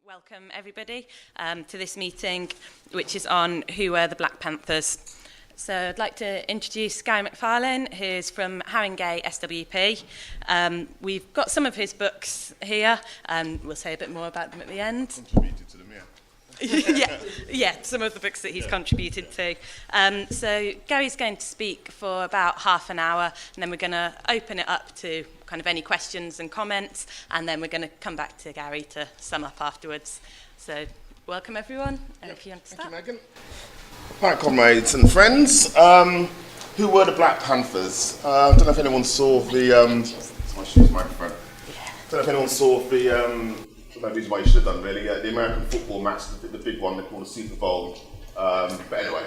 Welcome everybody to this meeting, which is on who were the Black Panthers. So I'd like to introduce Gary McFarlane, who's from Haringey SWP. We've got some of his books here, and we'll say a bit more about them at the end. Contributed to them, yeah. yeah, some of the books that he's contributed to. So Gary's going to speak for about half an hour, and then we're going to open it up to kind of any questions and comments, and then we're going to come back to Gary to sum up afterwards. So welcome everyone. If you want to start. Thank you, Megan. Hi, comrades and friends. Who were the Black Panthers? I don't know if anyone saw the... Let's use my microphone. I don't know if anyone saw the... no reason why you should have done, really. The American football match, the big one, they call the Super Bowl. But anyway,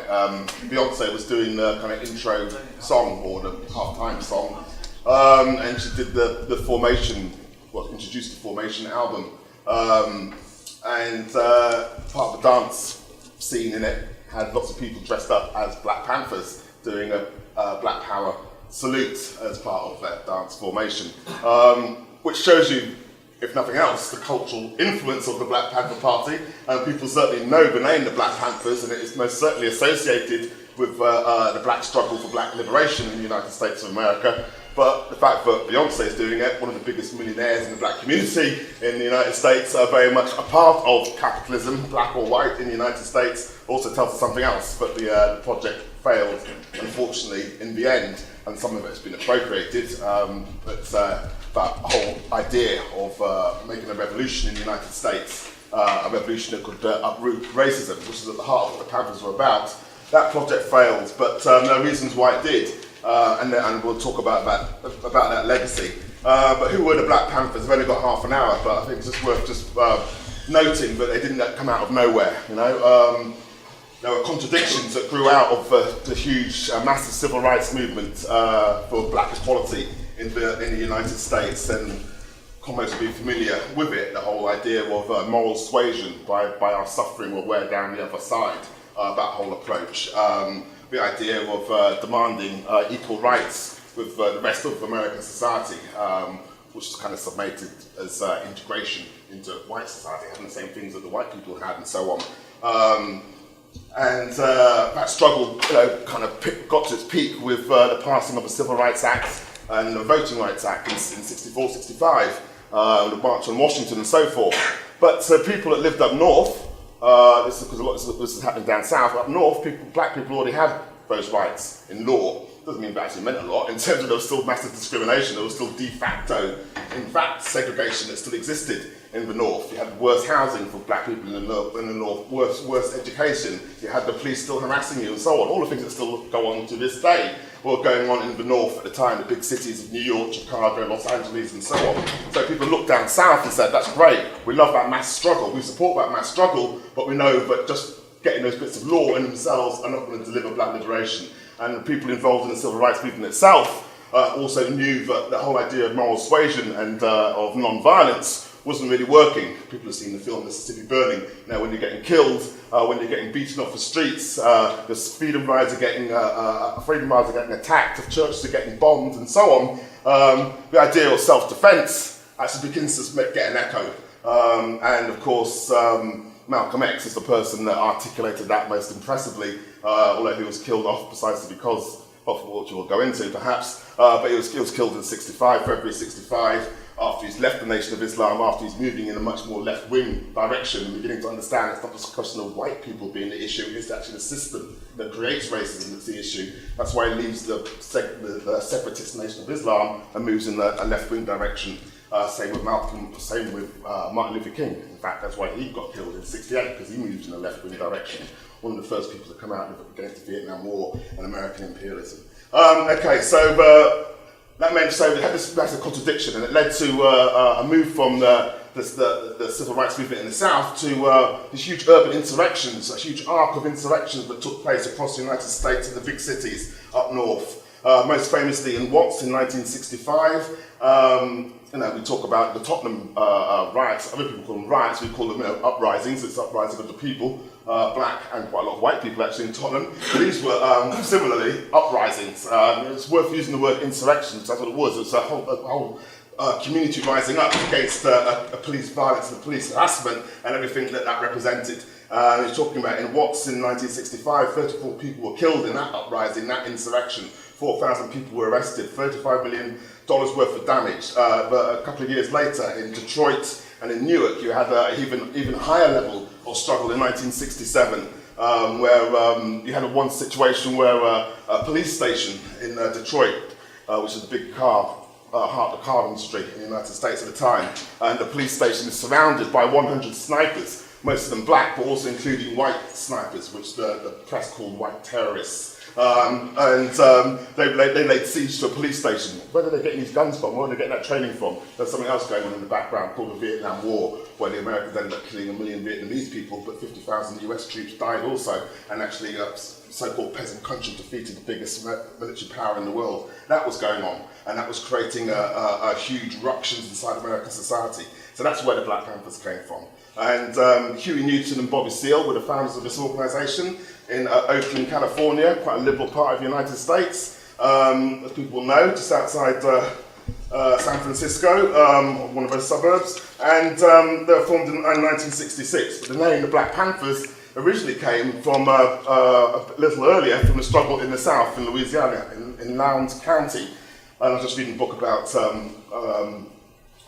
Beyonce was doing the kind of intro song, or the half-time song, and she did the Formation, introduced the Formation album, and part of the dance scene in it had lots of people dressed up as Black Panthers doing a Black Power salute as part of that dance formation, which shows you, if nothing else, the cultural influence of the Black Panther Party. And people certainly know the name the Black Panthers, and it is most certainly associated with the black struggle for black liberation in the United States of America. But the fact that Beyonce is doing it, one of the biggest millionaires in the black community in the United States, are very much a part of capitalism, black or white, in the United States, also tells us something else. But the project failed, unfortunately, in the end, and some of it has been appropriated. That whole idea of making a revolution in the United States, a revolution that could uproot racism, which is at the heart of what the Panthers were about. That project failed, but there are reasons why it did, and we'll talk about that legacy. But who were the Black Panthers? We've only got half an hour, but I think it's just worth noting that they didn't come out of nowhere. You know, there were contradictions that grew out of the huge, massive civil rights movement for black equality in the United States, and comrades will be familiar with it, the whole idea of moral suasion by our suffering will wear down the other side, that whole approach. The idea of demanding equal rights with the rest of American society, which is kind of submitted as integration into white society, having the same things that the white people had and so on. And that struggle kind of got to its peak with the passing of the Civil Rights Act and the Voting Rights Act in 64, 65, the March on Washington and so forth. But people that lived up north, this is because a lot of this is happening down south, up north, black people already had those rights in law. Doesn't mean it actually meant a lot, in terms of there was still massive discrimination, there was still de facto, in fact, segregation that still existed in the north. You had worse housing for black people in the north, worse education, you had the police still harassing you and so on. All the things that still go on to this day were going on in the north at the time, the big cities of New York, Chicago, Los Angeles and so on. So people looked down south and said, that's great, we love that mass struggle, we support that mass struggle, but we know that just getting those bits of law in themselves are not going to deliver black liberation. And the people involved in the civil rights movement itself also knew that the whole idea of moral suasion and of non-violence wasn't really working. People have seen the film Mississippi Burning. You know, when you're getting killed, when you're getting beaten off the streets, the freedom rides are getting attacked, the churches are getting bombed, and so on. The idea of self-defense actually begins to get an echo. And of course, Malcolm X is the person that articulated that most impressively, although he was killed off precisely because of what you will go into, perhaps. But he was killed in February 65. After he's left the Nation of Islam, after he's moving in a much more left-wing direction and beginning to understand it's not just a question of white people being the issue, it's actually the system that creates racism that's the issue. That's why he leaves the separatist Nation of Islam and moves in a left-wing direction. Same with Malcolm, same with Martin Luther King. In fact, that's why he got killed in 68, because he moved in a left-wing direction. One of the first people to come out against the Vietnam War and American imperialism. That meant, so it had this massive contradiction, and it led to a move from the civil rights movement in the South to these huge urban insurrections, a huge arc of insurrections that took place across the United States in the big cities up north. Most famously in Watts in 1965. We talk about the Tottenham riots. Other people call them riots, we call them uprisings. It's uprising of the people, black and quite a lot of white people actually in Tottenham. These were similarly uprisings. It's worth using the word insurrection, because that's what it was. It's a whole community rising up against police violence and police harassment and everything that represented. He's talking about in Watts in 1965, 34 people were killed in that uprising, that insurrection. 4,000 people were arrested, $35 million worth of damage. But a couple of years later, in Detroit and in Newark, you had an even higher level of struggle in 1967, where you had one situation where a police station in Detroit, which is a big heart of the car industry in the United States at the time, and the police station is surrounded by 100 snipers, most of them black, but also including white snipers, which the press called white terrorists. They laid siege to a police station. Where are they getting these guns from? Where are they getting that training from? There's something else going on in the background called the Vietnam War, where the Americans ended up killing 1 million Vietnamese people, but 50,000 US troops died also, and actually so-called peasant country defeated the biggest military power in the world. That was going on, and that was creating a huge ructions inside American society. So that's where the Black Panthers came from. And Huey Newton and Bobby Seale were the founders of this organisation in Oakland, California, quite a liberal part of the United States. As people know, just outside San Francisco, one of those suburbs. And they were formed in 1966. But the name, the Black Panthers, originally came from a little earlier from the struggle in the South, in Louisiana, in Lowndes County. And I was just reading a book about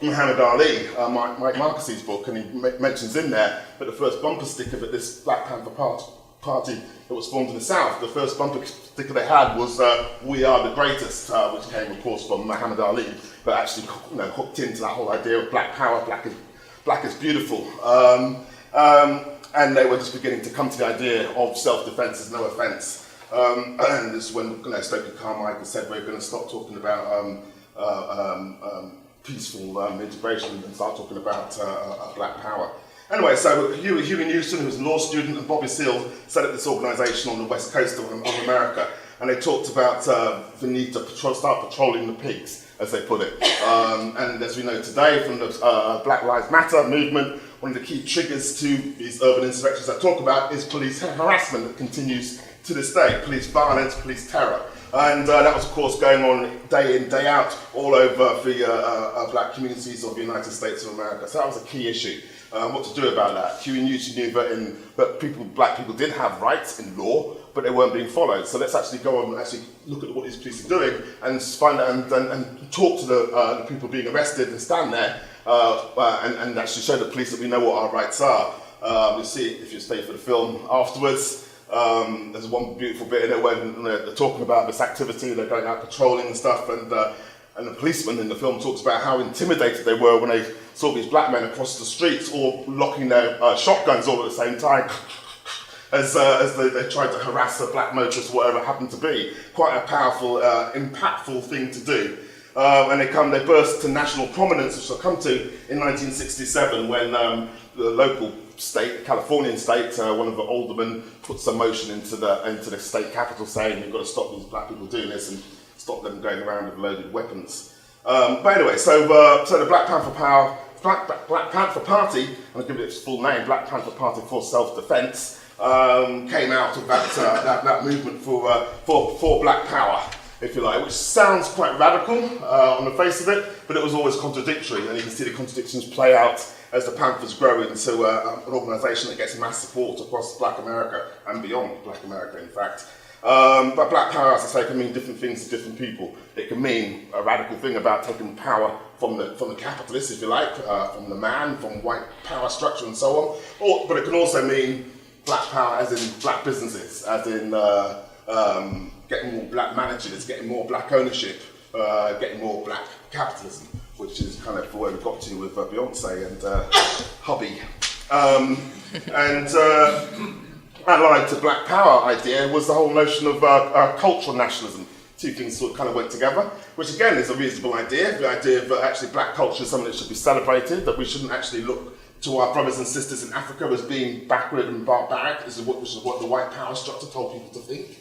Muhammad Ali, Mike Marquis's book, and he mentions in there that the first bumper sticker that this Black Panther party that was formed in the South, the first bumper sticker they had was "We are the greatest," which came, of course, from Muhammad Ali, but actually, hooked into that whole idea of black power, black is beautiful. And they were just beginning to come to the idea of self-defense as no offense. And this is when Stokely Carmichael said we're going to stop talking about peaceful integration and start talking about black power. Anyway, so Huey Newton, who was a law student, and Bobby Seale set up this organisation on the west coast of America, and they talked about the need to start patrolling the pigs, as they put it. And as we know today from the Black Lives Matter movement, one of the key triggers to these urban insurrections I talk about is police harassment that continues to this day, police violence, police terror. And that was, of course, going on day in, day out, all over the black communities of the United States of America. So that was a key issue. What to do about that? Huey Newton knew that black people did have rights in law, but they weren't being followed. So let's actually go on and actually look at what these police are doing and find out and talk to the people being arrested and stand there and actually show the police that we know what our rights are. You'll see if you stay for the film afterwards. There's one beautiful bit in it when they're talking about this activity, they're going out patrolling and stuff, and the policeman in the film talks about how intimidated they were when they saw these black men across the streets all locking their shotguns all at the same time as they tried to harass a black motorist or whatever it happened to be. Quite a powerful, impactful thing to do. And they burst to national prominence, which I'll come to in 1967 when the local state, Californian state, one of the aldermen put some motion into the state capital saying you've got to stop these black people doing this and stop them going around with loaded weapons. But anyway, so the Black Panther Party, and I'll give it its full name, Black Panther Party for Self-Defense, came out of that movement for black power, if you like, which sounds quite radical on the face of it, but it was always contradictory, and you can see the contradictions play out as the Panthers grow into an organisation that gets mass support across Black America and beyond Black America, in fact. But black power, as I say, can mean different things to different people. It can mean a radical thing about taking power from the capitalists, if you like, from the man, from white power structure and so on. But it can also mean black power as in black businesses, as in getting more black managers, getting more black ownership, getting more black capitalism, which is kind of where we got to with Beyonce and Hubby. Allied to black power idea was the whole notion of cultural nationalism. Two things sort of kind of went together, which again is a reasonable idea. The idea that actually black culture is something that should be celebrated, that we shouldn't actually look to our brothers and sisters in Africa as being backward and barbaric, which is what the white power structure told people to think.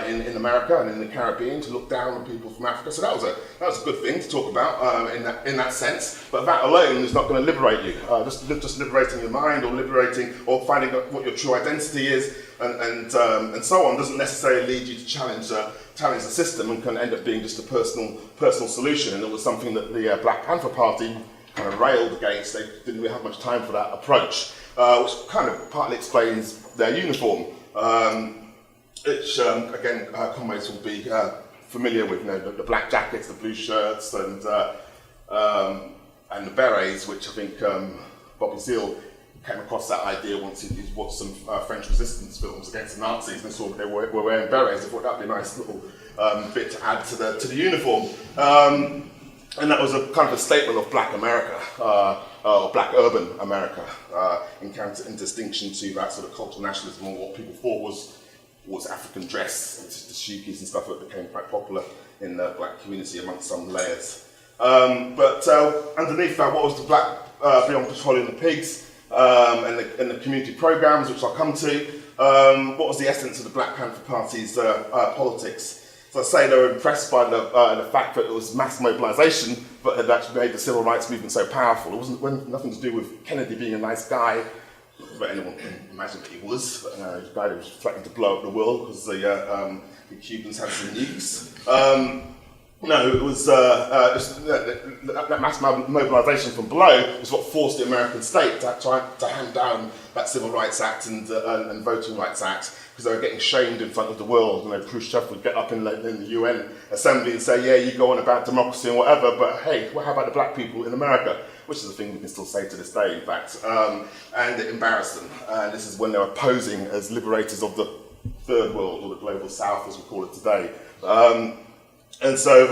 In America and in the Caribbean, to look down on people from Africa. So that was a good thing to talk about in that sense. But that alone is not going to liberate you. Just liberating your mind or finding out what your true identity is and so on doesn't necessarily lead you to challenge challenge the system and can end up being just a personal solution. And it was something that the Black Panther Party kind of railed against. They didn't really have much time for that approach, which kind of partly explains their uniform, which again, comrades will be familiar with, the black jackets, the blue shirts, and the berets, which I think Bobby Seale came across that idea once he watched some French resistance films against the Nazis and saw they were wearing berets. I thought that'd be a nice little bit to add to the uniform. And that was a kind of a statement of Black America, or Black urban America, in distinction to that sort of cultural nationalism, or what people thought was African dress, the shukis and stuff that became quite popular in the Black community amongst some layers. But underneath that, what was the Black beyond petroleum and the pigs, and the community programs, which I'll come to? What was the essence of the Black Panther Party's politics? So I say they were impressed by the fact that it was mass mobilisation, but had actually made the civil rights movement so powerful. It wasn't nothing to do with Kennedy being a nice guy, but anyone can imagine that he was. He was a guy who was threatening to blow up the world because the Cubans had some nukes. No, it was that mass mobilisation from below is what forced the American state to try to hand down that Civil Rights Act and Voting Rights Act, because they were getting shamed in front of the world. Khrushchev would get up in the UN assembly and say, yeah, you go on about democracy and whatever, but hey, how about the black people in America? Which is a thing we can still say to this day, in fact. And it embarrassed them. And this is when they were posing as liberators of the third world, or the global south, as we call it today. And so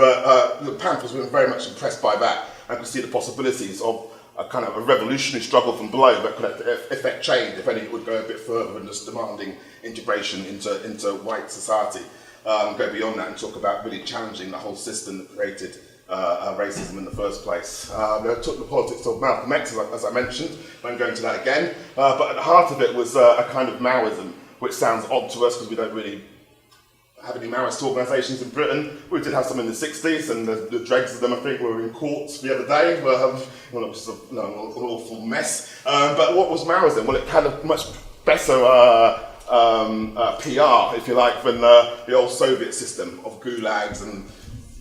the Panthers were very much impressed by that, and could see the possibilities of a kind of a revolutionary struggle from below that could effect change, if any, it would go a bit further than just demanding integration into white society. Go beyond that and talk about really challenging the whole system that created racism in the first place. They took the politics of Malcolm X, as I mentioned, I won't go into that again, but at the heart of it was a kind of Maoism, which sounds odd to us because we don't really have any Maoist organisations in Britain. We did have some in the 60s, and the dregs of them, I think, were in courts the other day. It was an awful mess. But what was Maoism? Well, it had a much better PR, if you like, than the old Soviet system of gulags and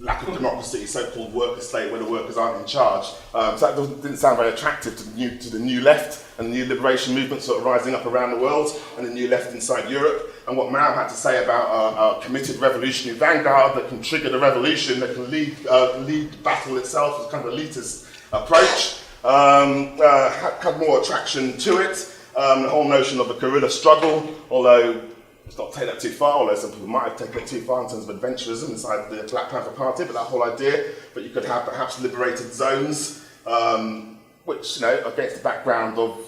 lack of democracy, so-called worker state where the workers aren't in charge. So that didn't sound very attractive to the new left and the new liberation movement sort of rising up around the world, and the new left inside Europe. And what Mao had to say about a committed revolutionary vanguard that can trigger the revolution, that can lead the battle itself, as kind of elitist approach, had more attraction to it. The whole notion of a guerrilla struggle, although let's not take that too far, although some people might have taken it too far in terms of adventurism inside the Black Panther Party, but that whole idea that you could have perhaps liberated zones, which, against the background of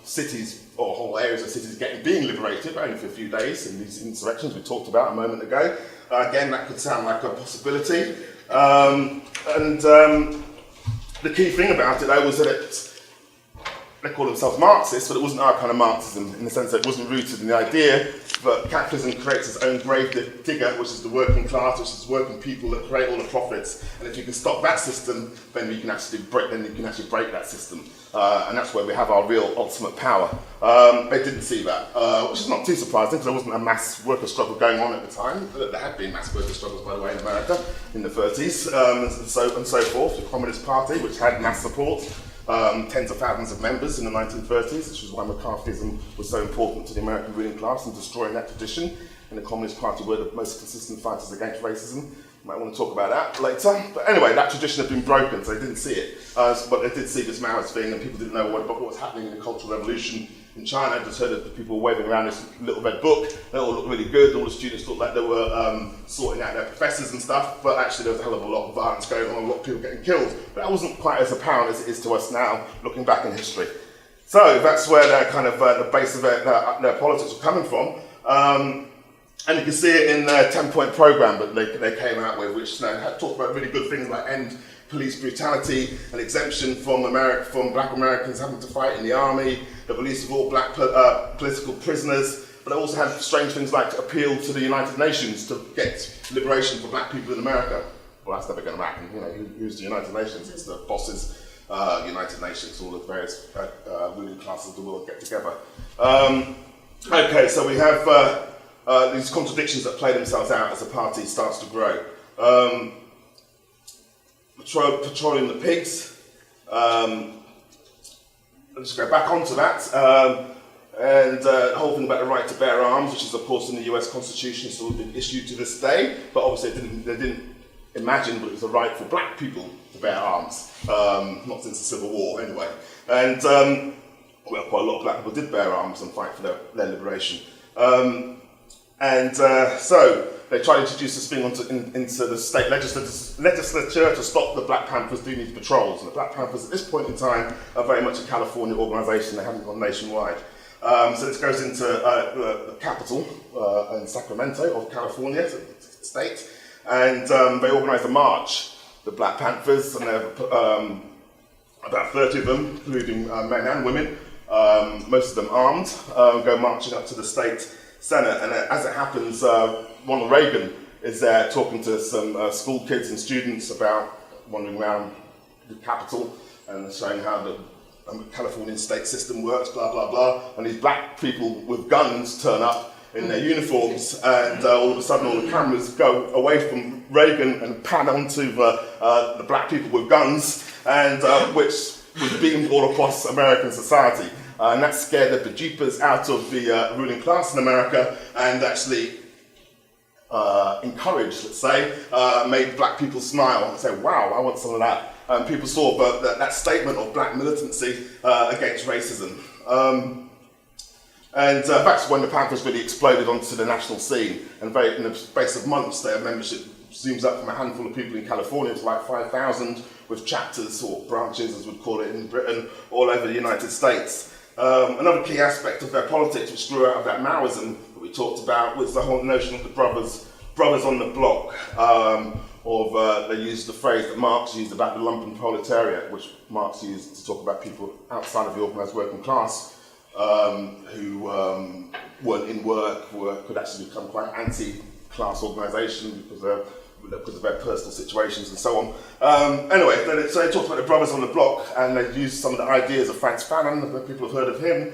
cities or whole areas of cities being liberated, but only for a few days in these insurrections we talked about a moment ago. Again, that could sound like a possibility. The key thing about it, though, was that they call themselves Marxists, but it wasn't our kind of Marxism, in the sense that it wasn't rooted in the idea that capitalism creates its own grave digger, which is the working class, which is working people that create all the profits. And if you can stop that system, then you can actually break that system. And that's where we have our real ultimate power. They didn't see that, which is not too surprising, because there wasn't a mass worker struggle going on at the time. There had been mass worker struggles, by the way, in America in the 30s, and so forth. The Communist Party, which had mass support. Tens of thousands of members in the 1930s, which was why McCarthyism was so important to the American ruling class in destroying that tradition. And the Communist Party were the most consistent fighters against racism. Might want to talk about that later. But anyway, that tradition had been broken, so they didn't see it. But they did see this Maoist thing, and people didn't know what was happening in the Cultural Revolution in China. I just heard of the people waving around this little red book. They all looked really good. All the students looked like they were sorting out their professors and stuff, but actually there was a hell of a lot of violence going on, a lot of people getting killed. But that wasn't quite as apparent as it is to us now, looking back in history. So that's where their kind of the base of their politics were coming from. And you can see it in their 10-point programme that they came out with, which had talked about really good things like end police brutality, an exemption from black Americans having to fight in the army, the release of all black political prisoners, but it also had strange things like to appeal to the United Nations to get liberation for black people in America. Well, that's never going to happen. Who's the United Nations? It's the bosses, United Nations, all the various ruling classes of the world get together. Okay, so we have these contradictions that play themselves out as the party starts to grow. Patrolling the pigs. Let's go back onto that. And the whole thing about the right to bear arms, which is of course in the US Constitution, still been issued to this day, but obviously they didn't imagine that it was a right for black people to bear arms, not since the Civil War anyway. And well, quite a lot of black people did bear arms and fight for their liberation. So they tried to introduce this thing into the state legislature to stop the Black Panthers doing these patrols. And the Black Panthers at this point in time are very much a California organisation. They haven't gone nationwide. So this goes into the capital in Sacramento of California, the state, and they organised a march, the Black Panthers, and there are about 30 of them, including men and women, most of them armed, go marching up to the state Senate. And as it happens, Ronald Reagan is there talking to some school kids and students about wandering around the Capitol and showing how the Californian state system works, blah, blah, blah. And these black people with guns turn up in their uniforms, and all of a sudden all the cameras go away from Reagan and pan onto the black people with guns, and which was beamed all across American society. And that scared the bejeepers out of the ruling class in America, and actually encouraged, let's say, made black people smile and say, wow, I want some of that. And people saw that statement of black militancy against racism. And that's when the Panthers really exploded onto the national scene. And in the space of months, their membership zooms up from a handful of people in California to like 5,000, with chapters or branches, as we'd call it in Britain, all over the United States. Another key aspect of their politics, which grew out of that Maoism that we talked about, was the whole notion of the brothers on the block. They used the phrase that Marx used about the lumpen proletariat, which Marx used to talk about people outside of the organised working class who weren't in work, could actually become quite anti-class organisation because of their personal situations and so on. Anyway, so they talked about the brothers on the block, and they used some of the ideas of Franz Fanon, people have heard of him,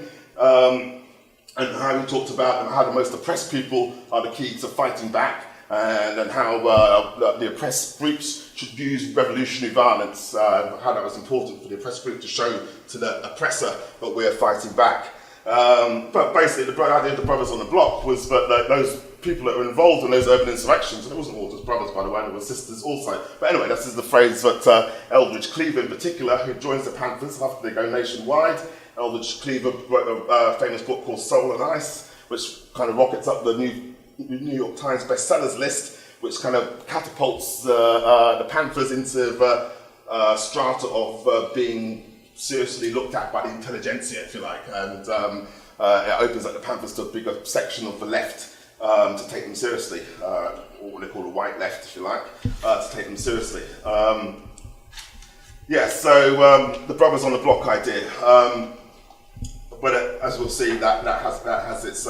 and how he talked about how the most oppressed people are the key to fighting back, and how the oppressed groups should use revolutionary violence, how that was important for the oppressed group to show to the oppressor that we're fighting back. But basically, the idea of the brothers on the block was that those people that were involved in those urban insurrections, and it wasn't all just brothers, by the way, there were sisters also. But anyway, this is the phrase that Eldridge Cleaver in particular, who joins the Panthers after they go nationwide. Eldridge Cleaver wrote a famous book called Soul and Ice, which kind of rockets up the New York Times bestsellers list, which kind of catapults the Panthers into the strata of being seriously looked at by the intelligentsia, if you like, and it opens up the Panthers to a bigger section of the left to take them seriously, or what they call the white left, if you like, to take them seriously. The brothers on the block idea, but as we'll see, that has its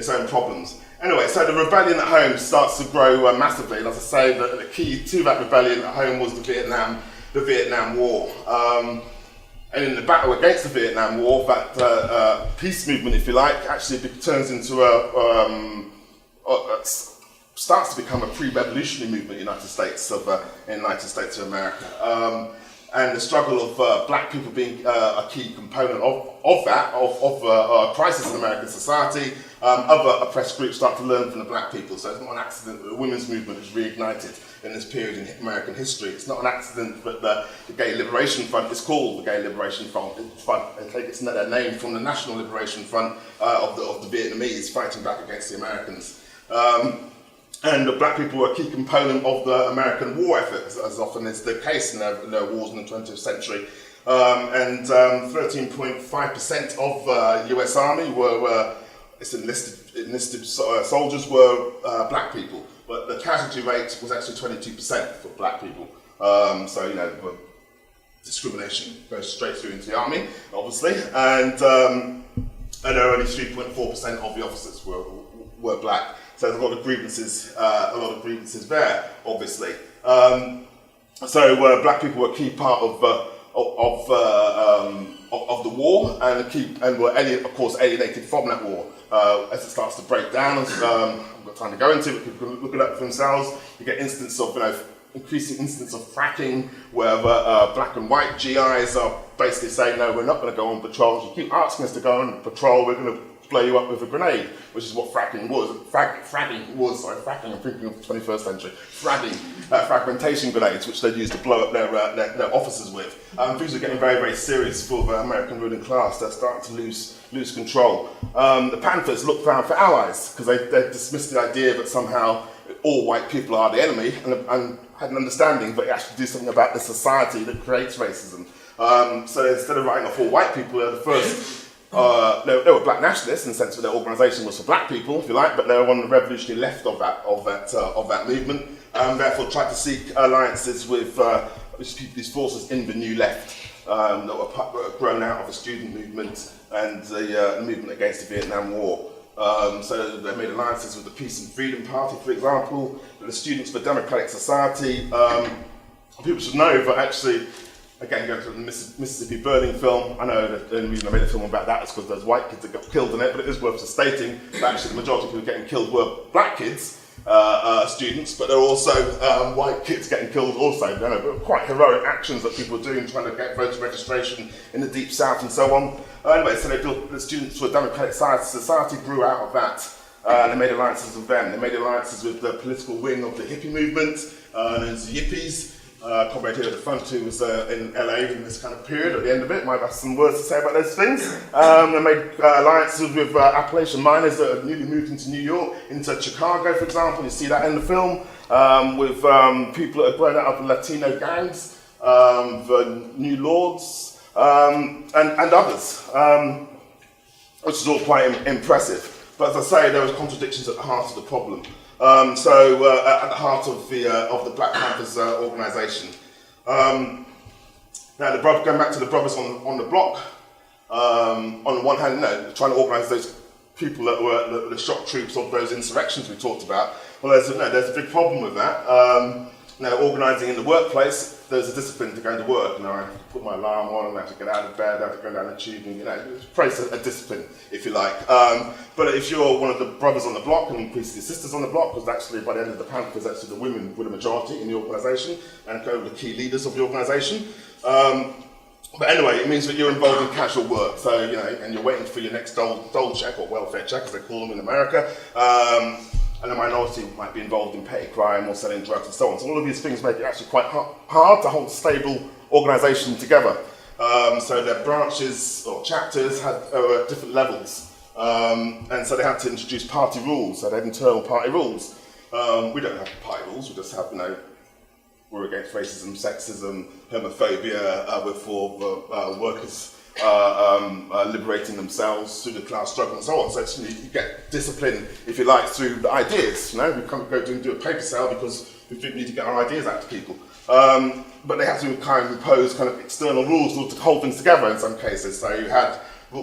own problems. Anyway, so the rebellion at home starts to grow massively, and as I say, the key to that rebellion at home was the Vietnam War. And in the battle against the Vietnam War, that peace movement, if you like, actually turns into starts to become a pre-revolutionary movement in the United States of America. And the struggle of black people being a key component of that crisis in American society, other oppressed groups start to learn from the black people. So it's not an accident that the women's movement is reignited in this period in American history. It's not an accident that the Gay Liberation Front is called the Gay Liberation Front. They take its name from the National Liberation Front of the Vietnamese fighting back against the Americans. And the black people were a key component of the American war effort, as often is the case in their wars in the 20th century. 13.5% of US Army were enlisted soldiers were black people, but the casualty rate was actually 22% for black people. Discrimination goes straight through into the army, obviously, and only 3.4% of the officers were black. So there's a lot of grievances there, obviously. Black people were a key part of of the war and were of course alienated from that war. As it starts to break down, I've got time to go into it, people can look it up for themselves. You get instances of, increasing instances of fracking, where black and white GIs are basically saying, no, we're not going to go on patrols. You keep asking us to go on patrol, we're going to blow you up with a grenade, which is what fracking was. Fracking, I'm thinking of the 21st century. Fragmentation grenades, which they'd use to blow up their officers with. Things are getting very, very serious for the American ruling class. They're starting to lose control. The Panthers looked around for allies, because they dismissed the idea that somehow all white people are the enemy, and had an understanding that you actually do something about the society that creates racism. So instead of writing off all white people, they're the first. They were black nationalists in the sense that their organisation was for black people, if you like, but they were on the revolutionary left of that movement, and therefore tried to seek alliances with these forces in the new left that were grown out of the student movement and the movement against the Vietnam War. So they made alliances with the Peace and Freedom Party, for example, the Students for Democratic Society. People should know that actually, again, going to the Mississippi Burning film, I know that the only reason I made a film about that is because there's white kids that got killed in it, but it is worth stating that actually the majority of people getting killed were black kids, students, but there are also white kids getting killed also. But quite heroic actions that people are doing, trying to get voter registration in the Deep South and so on. Anyway, so they built the Students for Democratic Society grew out of that. They made alliances with them. They made alliances with the political wing of the hippie movement, known as the Yippies. Comrade here at the front, who was in LA in this kind of period at the end of it, might have some words to say about those things. They made alliances with Appalachian miners that had newly moved into New York, into Chicago, for example. You see that in the film, with people that had grown out of the Latino gangs, the New Lords, and others, which is all quite impressive. But as I say, there was contradictions at the heart of the problem. At the heart of the Black Panthers organisation. Now, going back to the brothers on the block, on the one hand, trying to organise those people that were the shock troops of those insurrections we talked about. Well, there's a big problem with that. Organising in the workplace, there's a discipline to go to work. I have to put my alarm on, I have to get out of bed, I have to go down the tube, and it's a discipline, if you like. But if you're one of the brothers on the block, and increasingly sisters on the block, because actually by the end of the Panthers, actually the women were the majority in the organisation, and kind of the key leaders of the organisation. But anyway, it means that you're involved in casual work, so and you're waiting for your next dole check or welfare check, as they call them in America. And the minority might be involved in petty crime or selling drugs and so on. So all of these things make it actually quite hard to hold a stable organisation together. So their branches or chapters had different levels. And so they had to introduce party rules, so they had internal party rules. We don't have party rules, we just have, we're against racism, sexism, homophobia, we're for workers liberating themselves through the class struggle and so on. So it's, you get discipline, if you like, through the ideas. We can't go do a paper sale because we need to get our ideas out to people. But they had to kind of impose kind of external rules to hold things together in some cases. So you had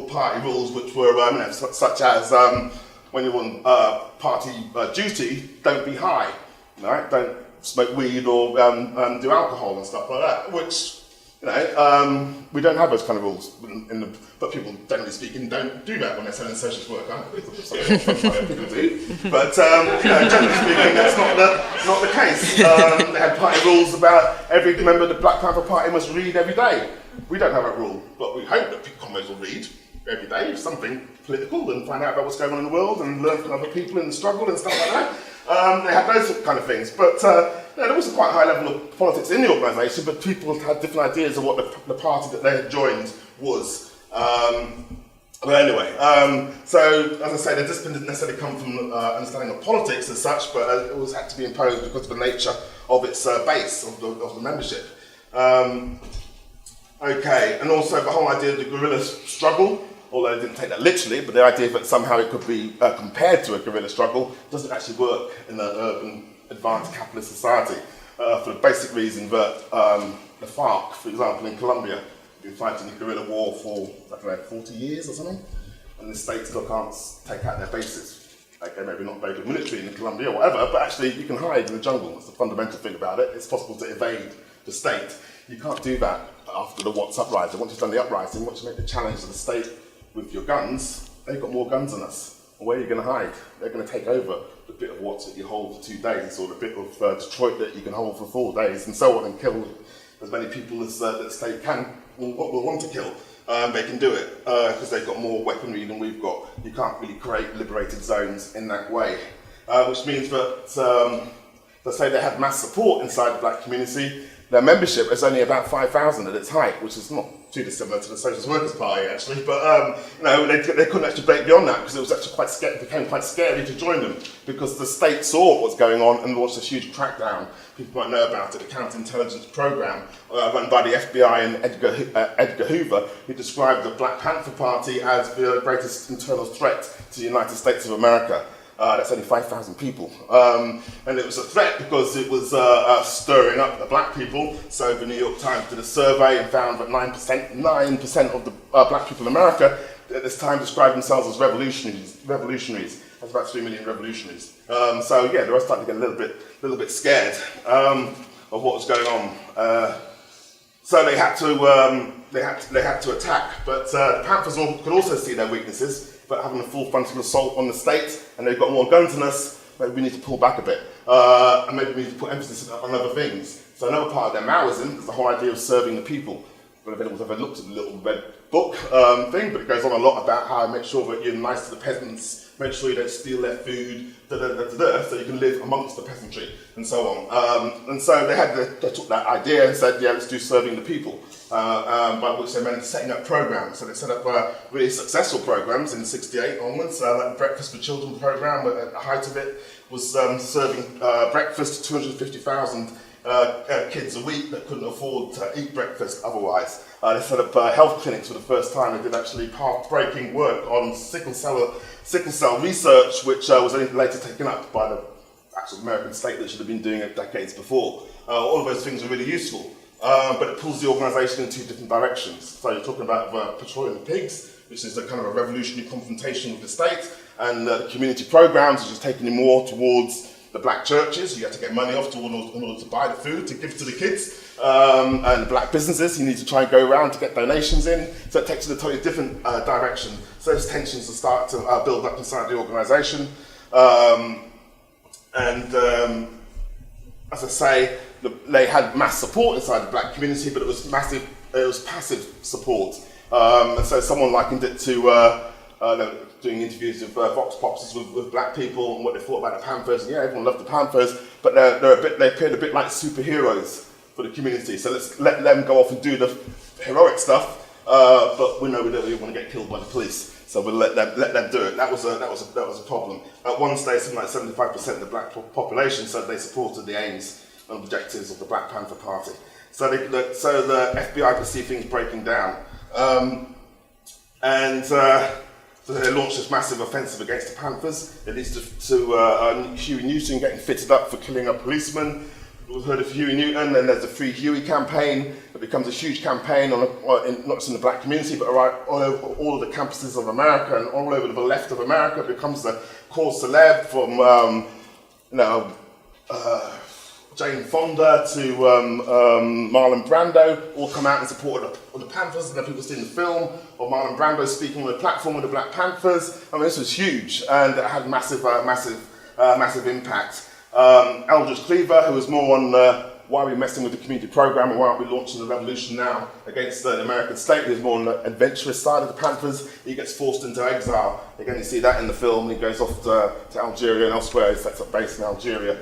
party rules which were such as when you're on party duty, don't be high, right? Don't smoke weed or do alcohol and stuff like that, which we don't have those kind of rules, but people, generally speaking, don't do that when they're selling socialist work. People do, but generally speaking, that's not the case. They had party rules about every member of the Black Panther Party must read every day. We don't have that rule, but we hope that comrades will read every day something political and find out about what's going on in the world and learn from other people in the struggle and stuff like that. They had those kind of things, but there was a quite high level of politics in the organisation, but people had different ideas of what the party that they had joined was. But anyway, so as I say, the discipline didn't necessarily come from understanding of politics as such, but it always had to be imposed because of the nature of its base, of the membership. Okay, and also the whole idea of the guerrilla struggle, although they didn't take that literally, but the idea that somehow it could be compared to a guerrilla struggle doesn't actually work in an urban, advanced capitalist society, for the basic reason that the FARC, for example, in Colombia, have been fighting the guerrilla war for, 40 years or something, and the state still can't take out their bases. Okay, maybe not very good military in Colombia or whatever, but actually you can hide in the jungle. That's the fundamental thing about it. It's possible to evade the state You can't do that after the What's uprising. Once you've done the uprising, once you make the challenge of the state with your guns, they've got more guns than us. Where are you going to hide? They're going to take over the bit of Watts that you hold for 2 days, or the bit of Detroit that you can hold for 4 days, and so on, and kill as many people as the state will want to kill. They can do it because they've got more weaponry than we've got. You can't really create liberated zones in that way, which means that let's say they had mass support inside the black community. Their membership is only about 5,000 at its height, which is not too dissimilar to the Socialist Workers Party, actually. But they couldn't actually break beyond that because it was actually became quite scary to join them because the state saw what was going on and launched a huge crackdown. People might know about it, a counterintelligence program run by the FBI and Edgar Hoover, who described the Black Panther Party as the greatest internal threat to the United States of America. That's only 5,000 people. And it was a threat because it was stirring up the black people. So the New York Times did a survey and found that 9% of the black people in America at this time described themselves as revolutionaries. That's about 3 million revolutionaries. So yeah, they were starting to get a little bit scared of what was going on. So they had to attack. But the Panthers could also see their weaknesses. But having a full frontal assault on the state, and they've got more guns than us, maybe we need to pull back a bit. And maybe we need to put emphasis on other things. So another part of their Maoism is the whole idea of serving the people. I don't know if anyone's ever looked at the little red book thing, but it goes on a lot about how to make sure that you're nice to the peasants, make sure you don't steal their food, so you can live amongst the peasantry, and so on. And so they took that idea and said, yeah, let's do serving the people. By which they meant setting up programs. So they set up really successful programs in '68 onwards, like the Breakfast for Children program, at the height of it was serving breakfast to 250,000 kids a week that couldn't afford to eat breakfast otherwise. They set up health clinics for the first time. They did actually path-breaking work on sickle cell research, which was only later taken up by the actual American state that should have been doing it decades before. All of those things are really useful. But it pulls the organisation in 2 different directions. So you're talking about patrolling the pigs, which is a kind of a revolutionary confrontation with the state, and the community programmes, which is taking you more towards the black churches. You have to get money off in order to buy the food to give to the kids, and the black businesses. You need to try and go around to get donations in. So it takes you in a totally different direction. So those tensions will start to build up inside the organisation, as I say, they had mass support inside the black community, but it was passive support. And so someone likened it to doing interviews with Vox Pops with black people and what they thought about the Panthers. And yeah, everyone loved the Panthers, but they appeared a bit like superheroes for the community. So let's let them go off and do the heroic stuff, but we know we don't really want to get killed by the police. So we'll let them do it. That was a problem. At one stage, something like 75% of the black population said they supported the aims and objectives of the Black Panther Party. So the FBI could see things breaking down, so they launched this massive offensive against the Panthers. It leads to Huey Newton getting fitted up for killing a policeman. We've heard of Huey Newton, and there's the Free Huey campaign. It becomes a huge campaign, not just in the black community, but all over all of the campuses of America and all over the left of America. It becomes the cause célèbre from Jane Fonda to Marlon Brando, all come out in support of the Panthers, and then people see the film of Marlon Brando speaking on the platform of the Black Panthers. I mean, this was huge, and it had massive impact. Eldridge Cleaver, who was more on why are we messing with the community program and why aren't we launching the revolution now against the American state, who's more on the adventurous side of the Panthers. He gets forced into exile. Again, you see that in the film. He goes off to Algeria and elsewhere. He sets up base in Algeria.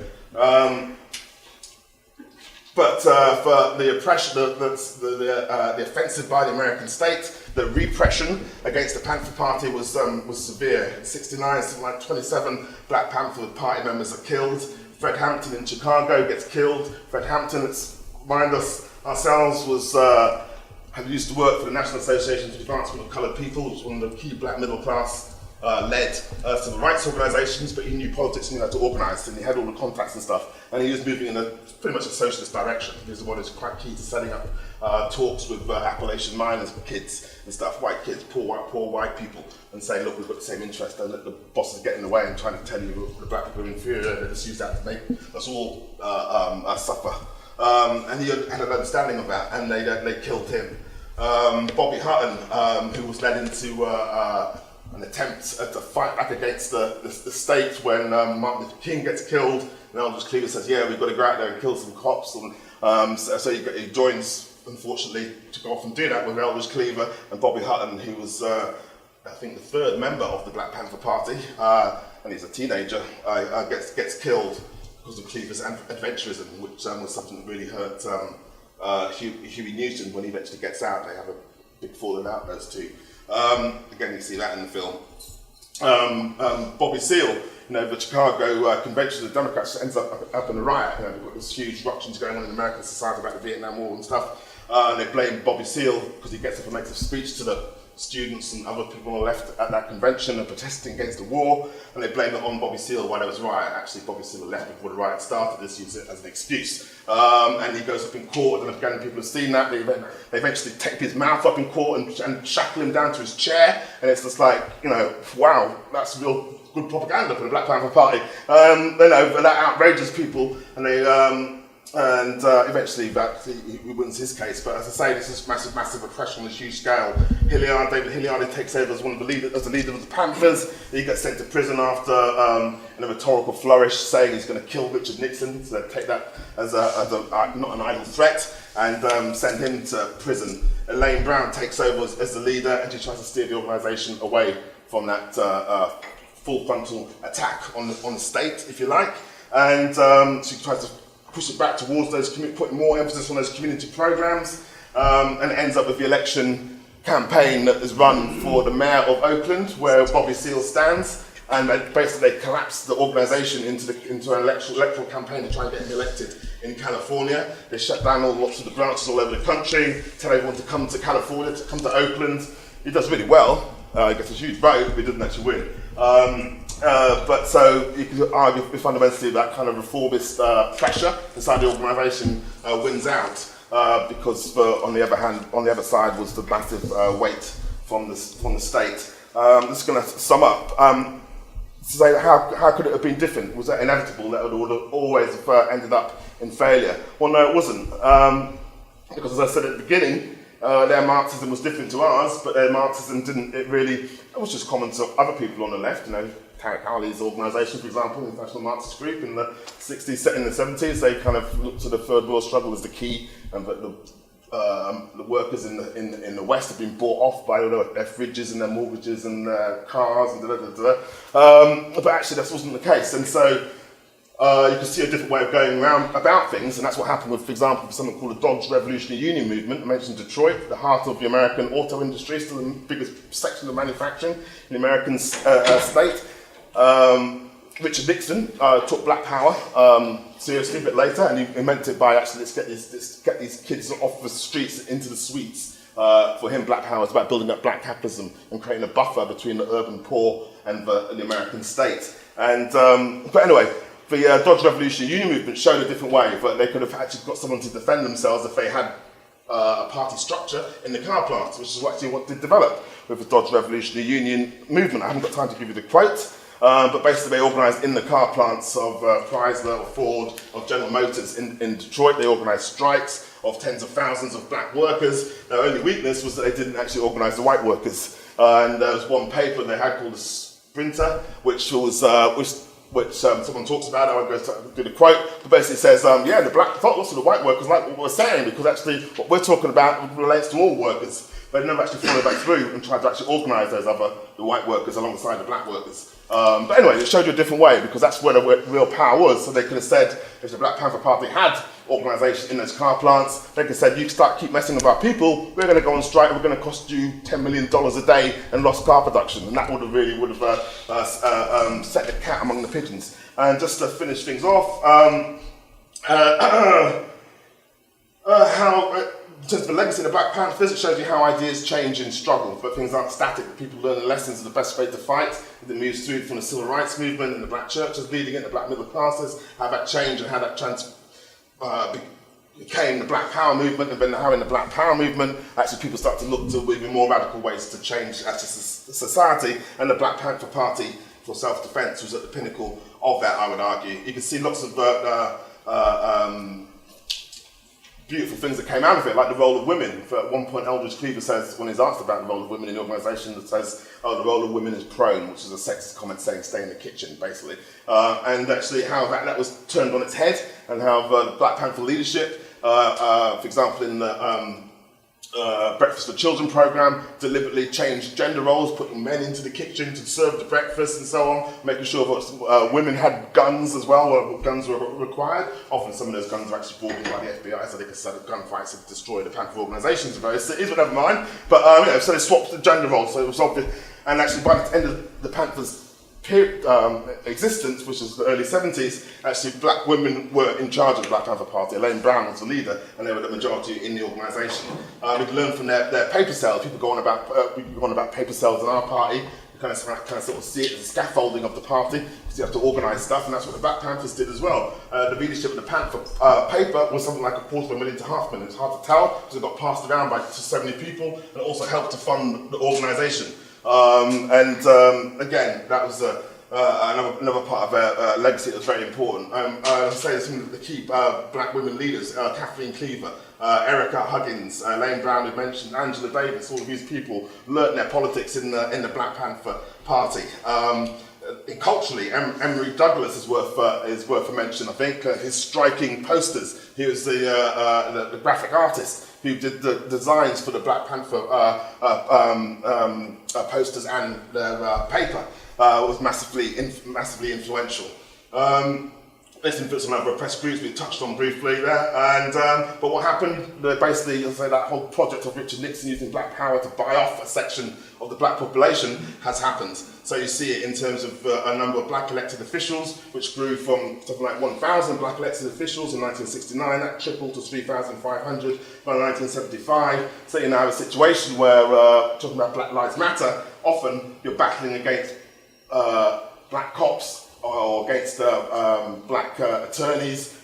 But for the oppression, the offensive by the American state, the repression against the Panther Party was severe. In '69, something like 27 Black Panther Party members are killed. Fred Hampton in Chicago gets killed. Fred Hampton, let's remind ourselves, had used to work for the National Association for the Advancement of Coloured People, which was one of the key black middle class led civil rights organisations, but he knew politics and knew how to organise, and he had all the contacts and stuff, and he was moving in pretty much a socialist direction. He was the one who's quite key to setting up talks with Appalachian miners kids and stuff, white kids, poor white people, and saying, look, we've got the same interest, don't let the bosses get in the way and trying to tell you the black people are inferior, they just use that to make us all suffer. and he had an understanding of that, and they killed him. Bobby Hutton, who was led into an attempt to fight back against the state when Martin Luther King gets killed, and Aldous Cleaver says, yeah, we've got to go out there and kill some cops, and so he joins, unfortunately, to go off and do that with Aldous Cleaver and Bobby Hutton, who was, I think, the third member of the Black Panther Party, and he's a teenager, gets killed because of Cleaver's adventurism, which was something that really hurt Huey Newton when he eventually gets out. They have a big falling out, those two. Again, you see that in the film. Bobby Seale, the Chicago convention of the Democrats ends up in a riot. They've got this huge ruptions going on in American society about the Vietnam War and stuff. And they blame Bobby Seale because he gets up and makes a speech to the students and other people on the left at that convention and protesting against the war, and they blame it on Bobby Seale why there was a riot. Actually, Bobby Seale left before the riot started, just use it as an excuse. And he goes up in court, and again, people have seen that. They eventually tape his mouth up in court and shackle him down to his chair, and it's just like, wow, that's real good propaganda for the Black Panther Party. That outrages people, and they eventually he wins his case. But as I say, this is massive oppression on a huge scale. David Hilliard takes over as the leader of the Panthers. He gets sent to prison after in a rhetorical flourish saying he's going to kill Richard Nixon. So they take that as not an idle threat and send him to prison. Elaine Brown takes over as the leader, and she tries to steer the organisation away from that full frontal attack on the state, if you like. And she tries to push it back towards those, putting more emphasis on those community programs, and it ends up with the election campaign that is run for the mayor of Oakland, where Bobby Seale stands, and basically they collapse the organisation into an electoral campaign to try and get him elected in California. They shut down lots of the branches all over the country, tell everyone to come to California, to come to Oakland. He does really well. He gets a huge vote, but he doesn't actually win. But so you could argue fundamentally that kind of reformist pressure inside the organisation wins out because on the other side was the massive weight from the state. I'm just going to sum up. To say how could it have been different? Was that inevitable that it would have always ended up in failure? Well, no, it wasn't. Because as I said at the beginning, their Marxism was different to ours, but their Marxism it was just common to other people on the left. Tarek Howley's organisation, for example, the International Marxist Group in the 60s, in the 70s, they kind of looked to the Third World struggle as the key, and but the workers in the West have been bought off by their fridges and their mortgages and their cars and but actually that wasn't the case, and so you can see a different way of going around about things, and that's what happened with, for example, something called the Dodge Revolutionary Union movement. I mentioned Detroit, the heart of the American auto industry, still the biggest section of manufacturing in the American state. Richard Nixon took Black Power seriously a bit later, and he meant it by actually let's get these kids off the streets into the suites. For him, Black Power is about building up black capitalism and creating a buffer between the urban poor and the American state. And but anyway, the Dodge Revolutionary Union movement showed a different way, but they could have actually got someone to defend themselves if they had a party structure in the car plants, which is actually what did develop with the Dodge Revolutionary Union movement. I haven't got time to give you the quote. But basically they organised in the car plants of Chrysler, or Ford, of General Motors in Detroit. They organised strikes of tens of thousands of black workers. Their only weakness was that they didn't actually organise the white workers. And there was one paper they had called the Sprinter, which someone talks about. I won't go to do the quote, but basically says, lots of the white workers like what we're saying, because actually what we're talking about relates to all workers. They never actually followed back through and tried to actually organise the white workers alongside the black workers. But anyway, it showed you a different way, because that's where the real power was. So they could have said, if the Black Panther Party had organisation in those car plants, they could have said, you keep messing with our people, we're going to go on strike, and we're going to cost you $10 million a day and lost car production. And that would have set the cat among the pigeons. And just to finish things off, in terms of the legacy of the Black Panthers, it shows you how ideas change in struggle, but things aren't static. People learn the lessons of the best way to fight. It moves through from the civil rights movement and the black churches leading it, the black middle classes, how that changed and how that became the Black Power movement, and then how in the Black Power movement, actually people start to look to even more radical ways to change actually society, and the Black Panther Party for self-defense was at the pinnacle of that, I would argue. You can see lots of beautiful things that came out of it, like the role of women. At one point, Eldridge Cleaver says, when he's asked about the role of women in the organisation, it says, oh, the role of women is prone, which is a sexist comment saying stay in the kitchen, basically. And actually how that was turned on its head, and how the Black Panther leadership, for example, in the Breakfast for Children programme, deliberately changed gender roles, putting men into the kitchen to serve the breakfast and so on, making sure that women had guns as well, or guns were required. Often some of those guns were actually brought in by the FBI so they could set up gunfights and destroy the Panther organisations in various cities, but never mind. But so they swapped the gender roles, so it was obvious. And actually by the end of the Panthers' existence, which was the early 70s, actually black women were in charge of the Black Panther Party. Elaine Brown was the leader, and they were the majority in the organisation. We can learn from their paper cells. People go on about paper cells in our party. You kind of sort of see it as a scaffolding of the party, because you have to organise stuff, and that's what the Black Panthers did as well. The readership of the Panther paper was something like $250,000 to $500,000. It's hard to tell, because it got passed around to so many people, and it also helped to fund the organisation. Again, that was another part of their legacy that was very important. I'll say some of the key black women leaders, Kathleen Cleaver, Erica Huggins, Elaine Brown, who mentioned, Angela Davis, all of these people learnt their politics in the Black Panther Party. Culturally, Emery Douglas is worth a mention, I think. His striking posters. He was the graphic artist who did the designs for the Black Panther posters and their paper. Was massively influential. This influence on other press groups we touched on briefly there, and but what happened? Basically, I'll say that whole project of Richard Nixon using black power to buy off a section of the black population has happened. So you see it in terms of a number of black elected officials, which grew from something like 1,000 black elected officials in 1969. That tripled to 3,500 by 1975. So you now have a situation where talking about Black Lives Matter, often you're battling against black cops or against black attorneys,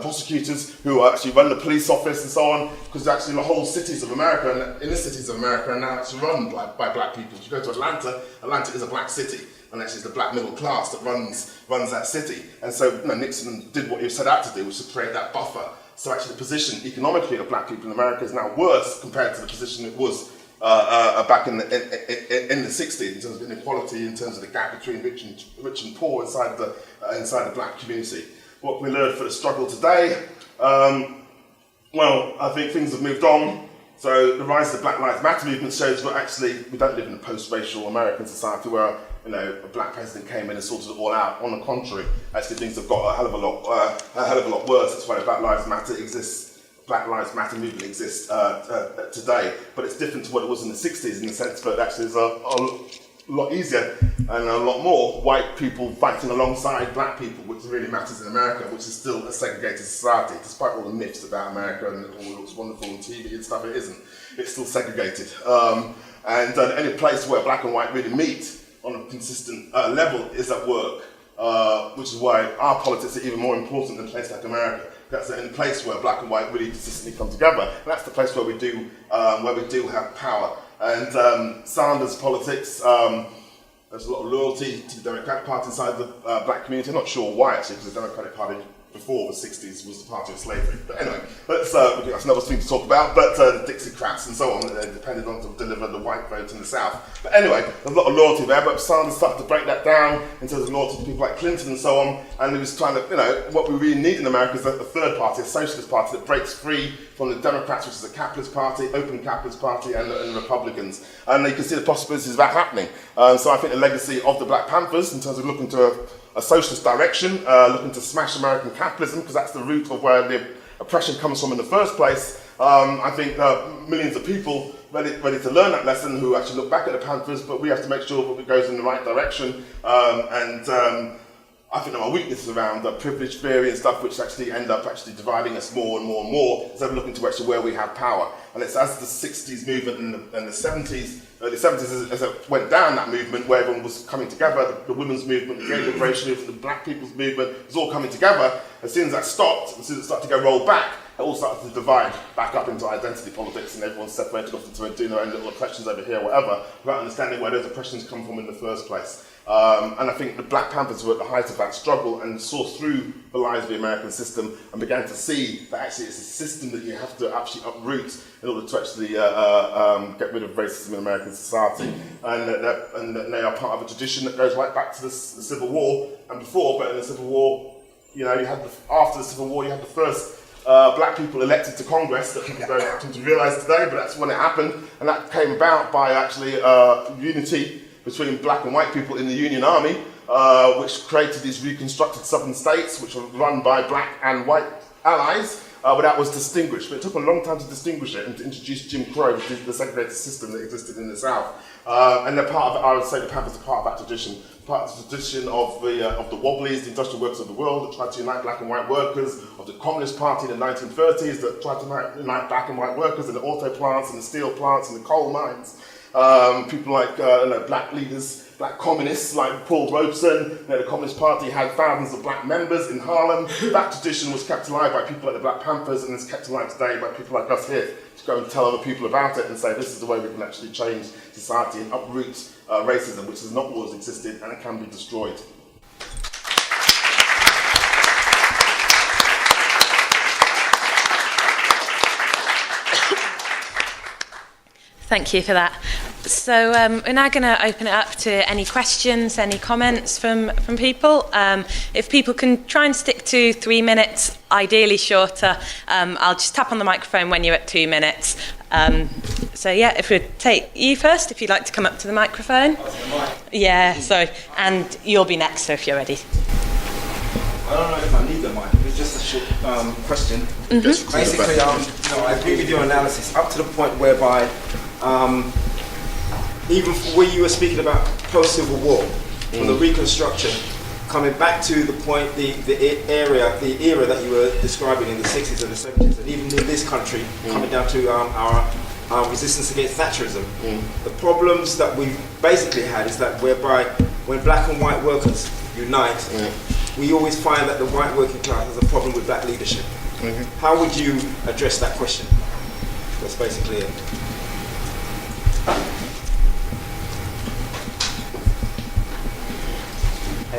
prosecutors who actually run the police office and so on, because actually the whole cities of America and inner cities of America are now actually run by black people. If you go to Atlanta, Atlanta is a black city, and actually it's the black middle class that runs that city. And so Nixon did what he set out to do, which was to create that buffer. So actually the position economically of black people in America is now worse compared to the position it was back in the 60s, in terms of inequality, in terms of the gap between rich and poor inside the black community. What we learned for the struggle today, well, I think things have moved on. So the rise of the Black Lives Matter movement shows that actually we don't live in a post-racial American society where a black president came in and sorted it all out. On the contrary, actually things have got a hell of a lot worse. That's why the Black Lives Matter exists. Black Lives Matter movement exists today, but it's different to what it was in the 60s in the sense that actually there's a lot easier and a lot more white people fighting alongside black people, which really matters in America, which is still a segregated society, despite all the myths about America and it all looks wonderful on TV and stuff, it isn't. It's still segregated. And any place where black and white really meet on a consistent level is at work, which is why our politics are even more important than a place like America. That's the only place where black and white really consistently come together, and that's the place where we do have power. And Sanders' politics, there's a lot of loyalty to the Democratic Party inside the black community. I'm not sure why actually, because the Democratic Party before the 60s was the party of slavery. But anyway, that's another thing to talk about. But the Dixiecrats and so on, they depended on to deliver the white vote in the South. But anyway, there's a lot of loyalty there. But Sanders started to break that down in terms of loyalty to people like Clinton and so on. And he was trying to, what we really need in America is a third party, a socialist party that breaks free from the Democrats, which is a capitalist party, open capitalist party, and Republicans. And you can see the possibilities of that happening. So I think the legacy of the Black Panthers, in terms of looking to a socialist direction, looking to smash American capitalism, because that's the root of where the oppression comes from in the first place. I think millions of people ready to learn that lesson who actually look back at the Panthers, but we have to make sure that it goes in the right direction. I think there are weaknesses around the privilege theory and stuff which actually end up actually dividing us more and more and more instead of looking to actually where we have power. And it's as the 60s movement and the 70s, early 70s as it went down that movement where everyone was coming together, the women's movement, the gay liberation movement, the black people's movement was all coming together. As soon as that stopped, as soon as it started to go roll back, it all started to divide back up into identity politics, and everyone separated off into doing their own little oppressions over here, whatever, without understanding where those oppressions come from in the first place. And I think the Black Panthers were at the height of that struggle and saw through the lies of the American system and began to see that actually it's a system that you have to actually uproot in order to actually get rid of racism in American society. And they are part of a tradition that goes right back to the Civil War and before, but in the Civil War, you know, after the Civil War, you had the first black people elected to Congress that people don't tend to realise today, but that's when it happened, and that came about by actually unity between black and white people in the Union Army, which created these reconstructed southern states, which were run by black and white allies, but that was distinguished. But it took a long time to distinguish it and to introduce Jim Crow, which is the segregated system that existed in the South. And they're part of, I would say the Panthers are part of that tradition. Part of the tradition of the Wobblies, the industrial workers of the world, that tried to unite black and white workers, of the Communist Party in the 1930s that tried to unite black and white workers in the auto plants and the steel plants and the coal mines. People like black leaders, black communists like Paul Robeson. The Communist Party had thousands of black members in Harlem. That tradition was kept alive by people like the Black Panthers, and it's kept alive today by people like us here to go and tell other people about it and say this is the way we can actually change society and uproot racism, which has not always existed, and it can be destroyed. Thank you for that. So we're now going to open it up to any questions, any comments from people. If people can try and stick to 3 minutes, ideally shorter, I'll just tap on the microphone when you're at 2 minutes. So yeah, if we take you first, if you'd like to come up to the microphone. Yeah, sorry. And you'll be next, so if you're ready. I don't know if I need the mic. It's just a short question. Mm-hmm. Basically, I agree with your analysis up to the point whereby even where you were speaking about post-Civil War, from the Reconstruction, coming back to the point, the era that you were describing in the 60s and the 70s, and even in this country, coming down to our resistance against Thatcherism. The problems that we've basically had is that whereby when black and white workers unite, we always find that the white working class has a problem with black leadership. How would you address that question? That's basically it.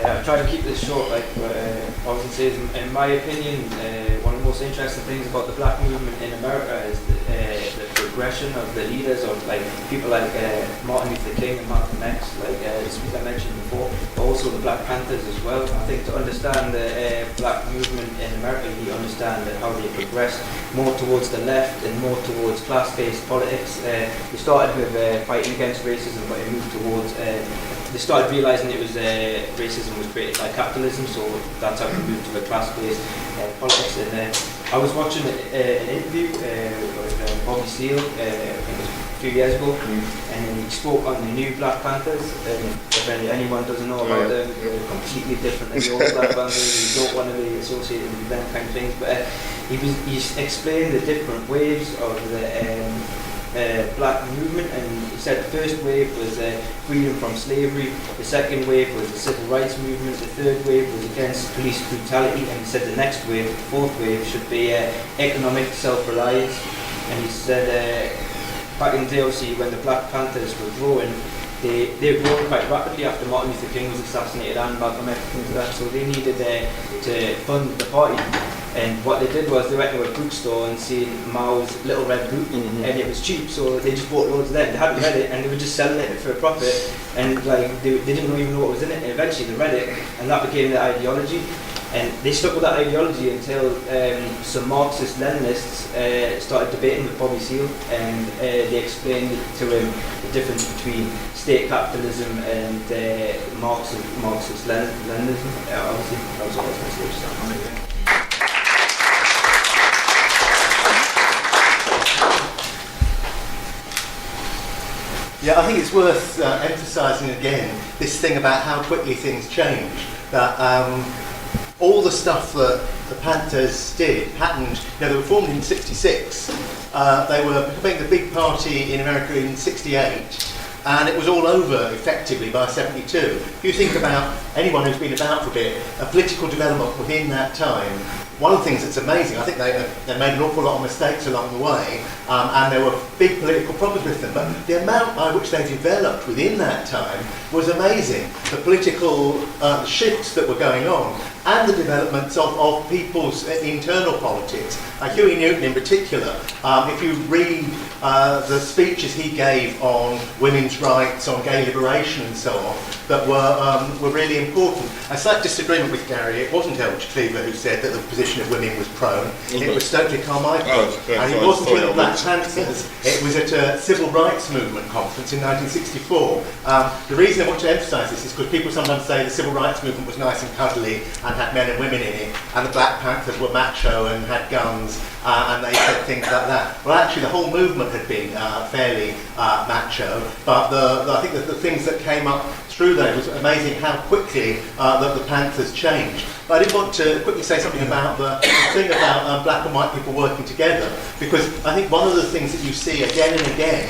I'll try to keep this short. Like I was say, in my opinion, one of the most interesting things about the black movement in America is the progression of the leaders, of like people like Martin Luther King and Malcolm X, like the speaker I mentioned before, but also the Black Panthers as well. I think to understand the black movement in America, you understand how they progressed more towards the left and more towards class-based politics. They started with fighting against racism, but it moved towards they started realising it was racism was created by capitalism, so that's how we moved to a class-based politics. And I was watching an interview with Bobby Seale a few years ago, and he spoke on the new Black Panthers. If anyone doesn't know about them, they're completely different than the old Black Panthers. You don't want to be associated with them kind of things. But he explained the different waves of the black movement, and he said the first wave was freedom from slavery, the second wave was the civil rights movement, the third wave was against police brutality, and he said the next wave, the fourth wave, should be economic self-reliance. And he said back in the day, obviously, when the Black Panthers were growing, they were growing quite rapidly after Martin Luther King was assassinated and Malcolm X, things like that, so they needed to fund the party. And what they did was they went to a bookstore and seen Mao's Little Red Book, and it was cheap, so they just bought loads of that. They hadn't read it, and they were just selling it for a profit, and like they didn't even know what was in it. And eventually they read it, and that became their ideology. And they stuck with that ideology until some Marxist-Leninists started debating with Bobby Seale, and they explained to him the difference between state capitalism and Marxist-Leninism. Obviously, that was all I was going to say. Yeah, I think it's worth emphasising again this thing about how quickly things change. That all the stuff that the Panthers did happened, they were formed in '66, they were becoming the big party in America in '68, and it was all over effectively by '72. If you think about anyone who's been about for a bit, a political development within that time one of the things that's amazing, I think they made an awful lot of mistakes along the way, and there were big political problems with them, but the amount by which they developed within that time was amazing. The political shifts that were going on, and the developments of people's internal politics. Huey Newton in particular, if you read the speeches he gave on women's rights, on gay liberation and so on, that were really important. A slight disagreement with Gary. It wasn't Elch Cleaver who said that the position of women was prone. It was Stokely Carmichael. And it wasn't with the Black Panthers. It was at a civil rights movement conference in 1964. The reason I want to emphasise this is because people sometimes say the civil rights movement was nice and cuddly and had men and women in it, and the Black Panthers were macho and had guns, and they said things like that. Well, actually, the whole movement had been fairly macho, but I think that the things that came up through there, it was amazing how quickly that the Panthers changed. But I did want to quickly say something about the thing about black and white people working together, because I think one of the things that you see again and again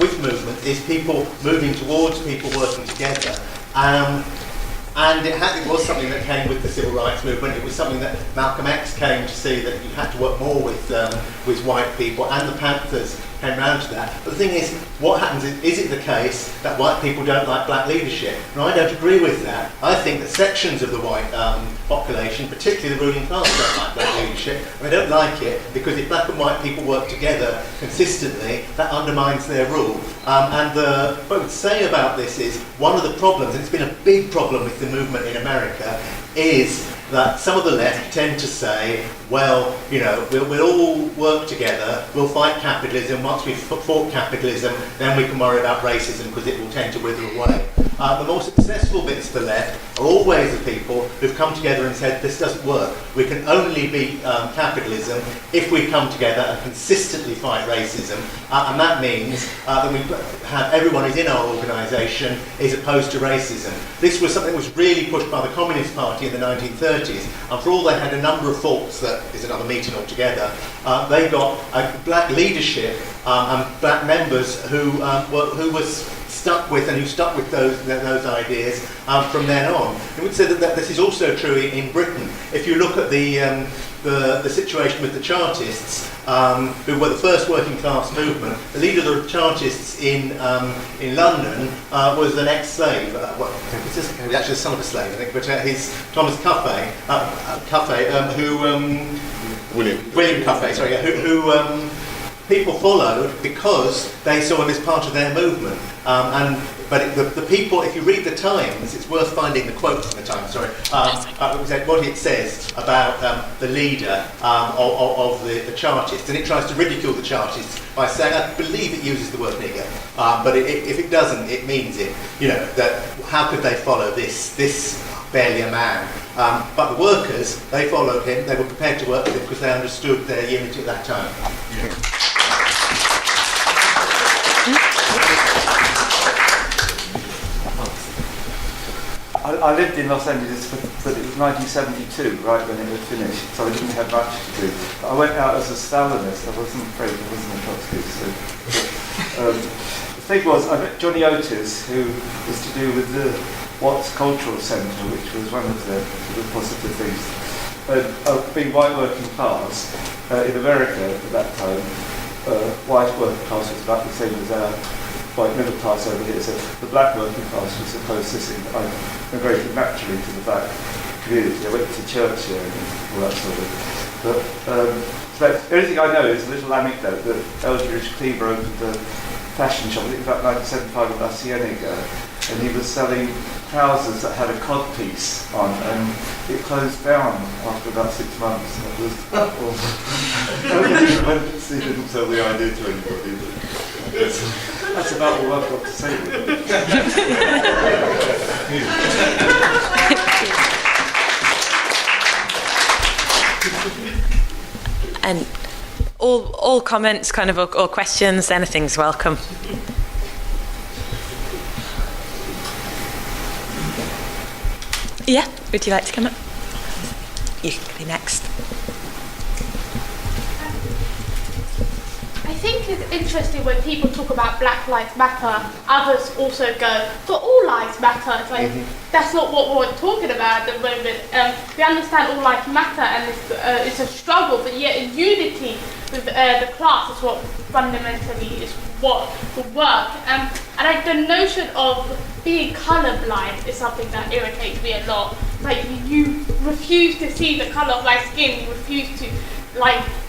with movement is people moving towards people working together. And it was something that came with the civil rights movement. It was something that Malcolm X came to see, that you had to work more with white people, and the Panthers came round to that. But the thing is, what happens is it the case that white people don't like black leadership? And I don't agree with that. I think that sections of the white population, particularly the ruling class, don't like black leadership. And they don't like it because if black and white people work together consistently, that undermines their rule. And what I would say about this is, one of the problems, and it's been a big problem with the movement in America, is that some of the left tend to say, well, you know, we'll all work together, we'll fight capitalism, once we've fought capitalism, then we can worry about racism because it will tend to wither away. The more successful bits of the left are always the people who've come together and said, this doesn't work. We can only beat capitalism if we come together and consistently fight racism. And that means that we have everyone who's in our organisation is opposed to racism. This was something that was really pushed by the Communist Party in the 1930s. And for all they had a number of faults, that is another meeting altogether, they got black leadership and black members who was stuck with those ideas from then on. I would say that this is also true in Britain. If you look at the situation with the Chartists, who were the first working class movement, the leader of the Chartists in London was an ex-slave. He was actually the son of a slave, I think, but he's Thomas Cuffay, William Cuffay, sorry, who people followed because they saw him as part of their movement. But the people, if you read the Times, it's worth finding the quote from the Times, what it says about the leader of the Chartists, and it tries to ridicule the Chartists by saying, I believe it uses the word nigger, but if it doesn't, it means it. You know, that how could they follow this barely a man? But the workers, they followed him, they were prepared to work with him because they understood their unity at that time. Yeah. I lived in Los Angeles, but it was 1972, right when it was finished, so I didn't have much to do. I went out as a Stalinist. I wasn't afraid I wasn't a Trotskyist. The thing was, I met Johnny Otis, who was to do with the Watts Cultural Centre, which was one of the positive things. Being white working class in America at that time, white working class was about the same as our white middle class over here, so the black working class was supposed to sing. I migrated naturally to the black community. I went to church here and all that sort of. But the only thing I know is a little anecdote that Eldridge Cleaver opened a fashion shop, I think about 1975 in La Cienega, and he was selling trousers that had a cod piece on, and it closed down after about 6 months. And it was awful. He didn't tell the idea to anybody. That's about all I've got to say. And all comments, kind of, or questions, anything's welcome. Yeah, would you like to come up? You can be next. I think think it's interesting when people talk about Black Lives Matter, others also go, for all lives matter. It's like, that's not what we're talking about at the moment. We understand all lives matter and it's a struggle, but yet unity with the class is what fundamentally is what will work. And the notion of being colourblind is something that irritates me a lot. Like, you refuse to see the colour of my skin, you refuse to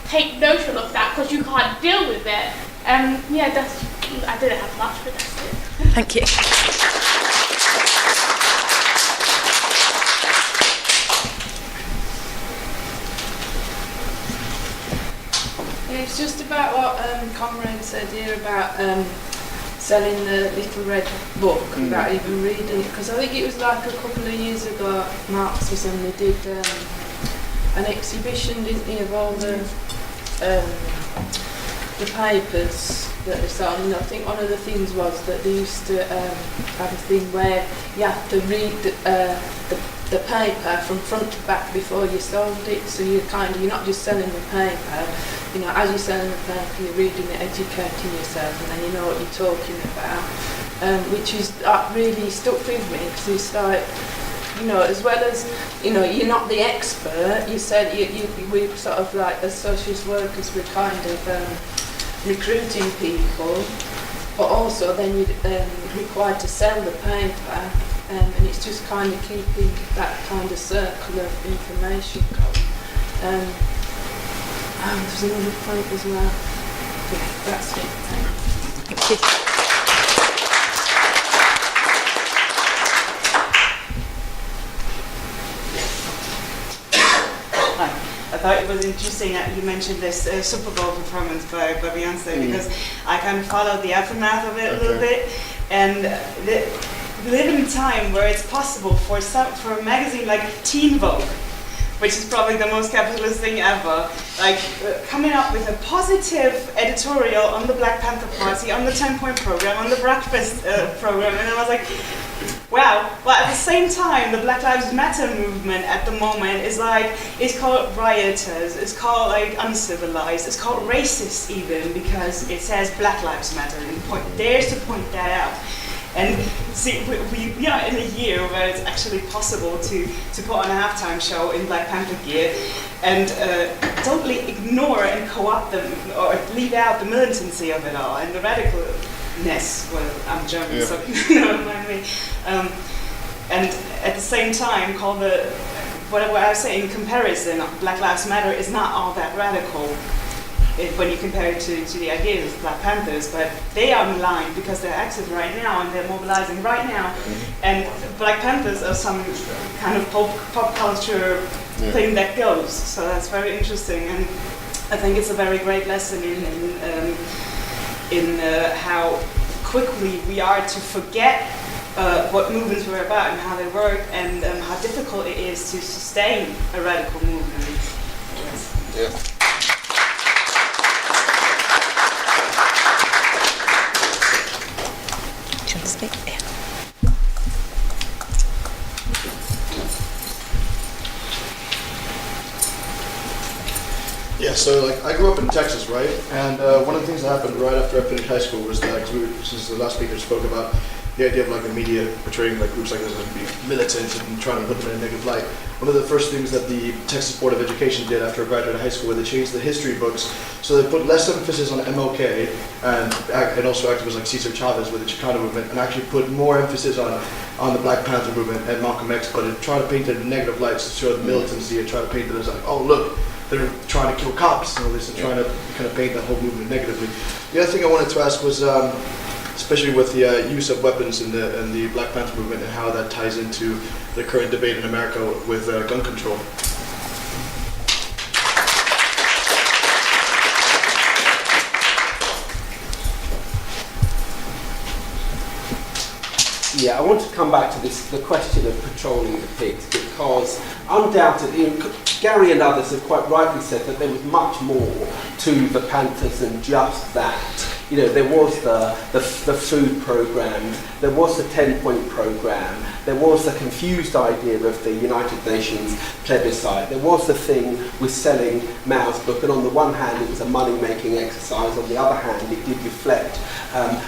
take notion of that because you can't deal with it. I didn't have much, but that's it. Thank you. It's just about what Comrade said here about selling the little red book without even reading it, because I think it was like a couple of years ago at Marxism they did an exhibition, didn't they, of all the papers that they sold, and I think one of the things was that they used to have a thing where you have to read the paper from front to back before you sold it, so you're not just selling the paper, as you're selling the paper you're reading it, educating yourself, and then you know what you're talking about, which is really stuck with me, because it's like, as well as, you're not the expert, you said we sort of like, as socialist workers, we're kind of recruiting people, but also then you're required to sell the paper, and it's just kind of keeping that kind of circle of information going. There's another point as well. Yeah, that's it. Thank you. I thought it was interesting that you mentioned this Super Bowl performance by Beyonce, because I kind of followed the aftermath of it a little bit, and we live in a time where it's possible for a magazine like Teen Vogue, which is probably the most capitalist thing ever, coming up with a positive editorial on the Black Panther Party, on the 10-point program, on the breakfast program, and I was like, wow. Well, at the same time, the Black Lives Matter movement at the moment is it's called rioters, it's called uncivilized, it's called racist even, because it says Black Lives Matter and dares to point that out. And see, we are in a year where it's actually possible to put on a halftime show in Black Panther gear and totally ignore and co-opt them or leave out the militancy of it all and the radicalness. Well, I'm German, so don't mind me. And at the same time, call what I was saying in comparison, Black Lives Matter is not all that radical when you compare it to the ideas of Black Panthers, but they are maligned because they're active right now and they're mobilizing right now. And Black Panthers are some kind of pop culture thing that goes. So that's very interesting, and I think it's a very great lesson in how quickly we are to forget what movements were about and how they work, and how difficult it is to sustain a radical movement. Yeah. Yeah, so I grew up in Texas, right? And one of the things that happened right after I finished high school was that, since the last speaker spoke about the idea of the media portraying groups like this as being militant and trying to put them in a negative light. One of the first things that the Texas Board of Education did after I graduated high school was they changed the history books, so they put less emphasis on MLK and also activists like Cesar Chavez with the Chicano movement, and actually put more emphasis on the Black Panther movement and Malcolm X, but it tried to paint it in negative lights to show the militancy and try to paint it as oh look, they're trying to kill cops and all this, and trying to kind of paint that whole movement negatively. The other thing I wanted to ask was, especially with the use of weapons in the Black Panther movement and how that ties into the current debate in America with gun control. Yeah, I want to come back to the question of patrolling the pigs, because undoubtedly, Gary and others have quite rightly said that there was much more to the Panthers than just that. You know, there was the food programme, there was the 10-point programme, there was the confused idea of the United Nations plebiscite, there was the thing with selling Mao's book, and on the one hand it was a money-making exercise, on the other hand it did reflect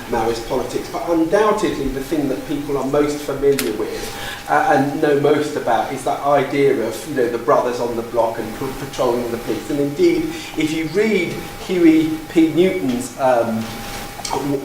Maoist politics. But undoubtedly the thing that people are most familiar with and know most about is that idea of, you know, the brothers on the block and patrolling the peace. And indeed, if you read Huey P. Newton's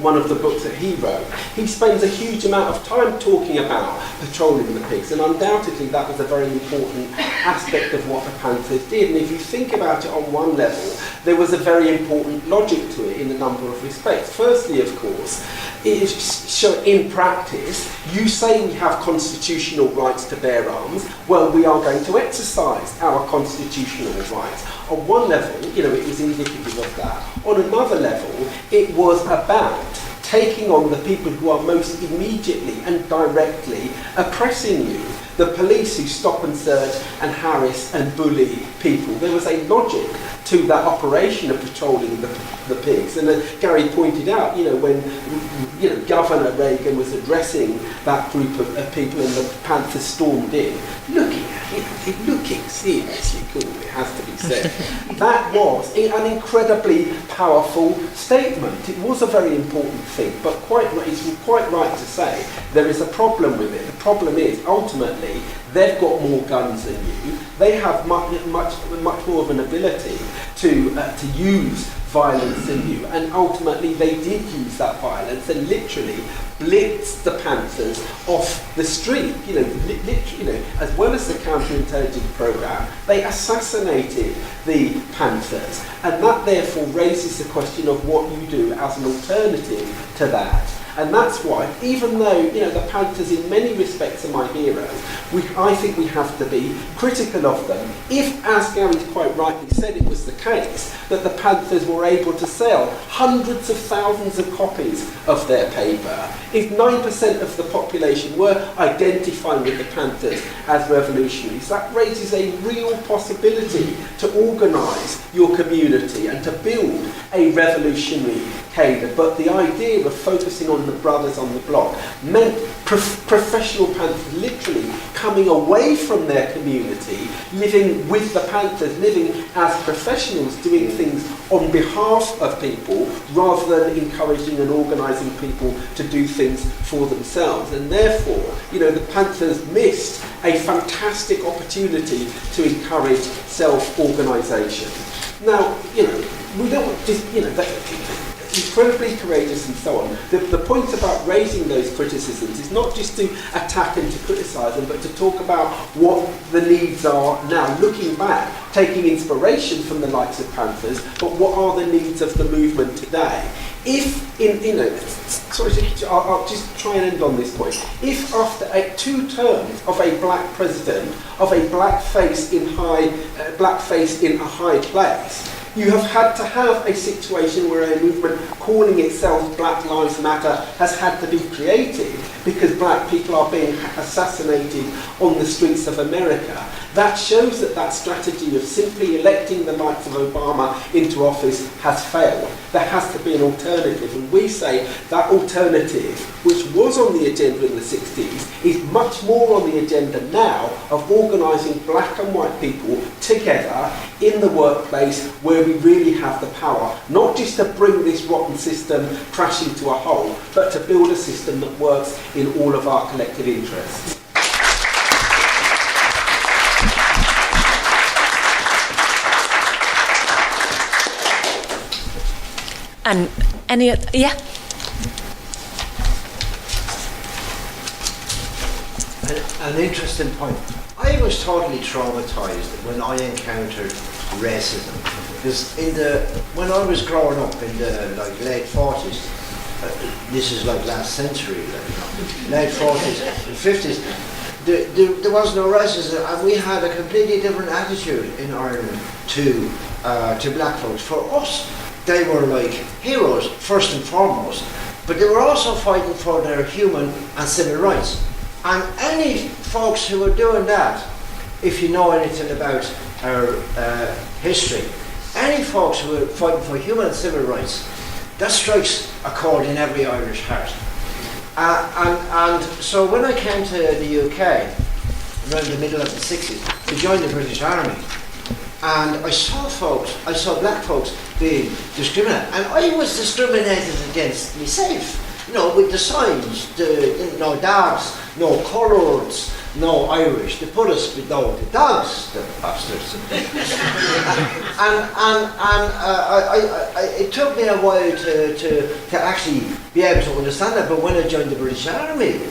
one of the books that he wrote, he spends a huge amount of time talking about patrolling the peace, and undoubtedly that was a very important aspect of what the Panthers did. And if you think about it on one level, there was a very important logic to it in a number of respects. Firstly, of course, it is in practice, you say we have constitutional rights to bear arms, well, we are going to exercise our constitutional rights. On one level, you know, it was indicative of that. On another level, it was about taking on the people who are most immediately and directly oppressing you. The police who stop and search and harass and bully people. There was a logic to that operation of patrolling the pigs. And as Gary pointed out, you know, when Governor Reagan was addressing that group of people and the Panthers stormed in, looking seriously cool, it has to be said. That was an incredibly powerful statement. It was a very important thing, but it's quite right to say there is a problem with it. The problem is, ultimately, they've got more guns than you. They have much more of an ability to use violence than you, and ultimately they did use that violence and literally blitzed the Panthers off the street. You know, as well as the counterintelligence program, they assassinated the Panthers, and that therefore raises the question of what you do as an alternative to that. And that's why, even though, you know, the Panthers in many respects are my heroes, I think we have to be critical of them. If, as Gary quite rightly said, it was the case that the Panthers were able to sell hundreds of thousands of copies of their paper, if 9% of the population were identifying with the Panthers as revolutionaries, that raises a real possibility to organise your community and to build a revolutionary cadre. But the idea of focusing on the brothers on the block meant professional Panthers literally coming away from their community, living with the Panthers, living as professionals, doing things on behalf of people rather than encouraging and organising people to do things for themselves. And therefore, you know, the Panthers missed a fantastic opportunity to encourage self-organisation. Now, you know, we don't just, you know, incredibly courageous and so on. The point about raising those criticisms is not just to attack and to criticise them, but to talk about what the needs are now, looking back, taking inspiration from the likes of Panthers, but what are the needs of the movement today? If, I'll just try and end on this point. If after 2 terms of a black president, of a blackface in a high place, you have had to have a situation where a movement calling itself Black Lives Matter has had to be created because black people are being assassinated on the streets of America. That shows that that strategy of simply electing the likes of Obama into office has failed. There has to be an alternative, and we say that alternative, which was on the agenda in the 60s, is much more on the agenda now of organising black and white people together in the workplace where we really have the power, not just to bring this rotten system crashing to a halt, but to build a system that works in all of our collective interests. And any, yeah? An interesting point. I was totally traumatized when I encountered racism, because when I was growing up in the late 40s, this is like last century, late 40s and 50s, there was no racism, and we had a completely different attitude in Ireland to black folks. For us, they were like heroes first and foremost, but they were also fighting for their human and civil rights. And any folks who were doing that, if you know anything about our history, any folks who were fighting for human and civil rights That strikes a chord in every Irish heart. And so when I came to the UK, around the middle of the 60s, to join the British Army, and I saw black folks being discriminated, and I was discriminated against myself. You know, with the signs, no dogs, no colours, no Irish. They put us with the dogs, the bastards. It took me a while to actually be able to understand that. But when I joined the British Army,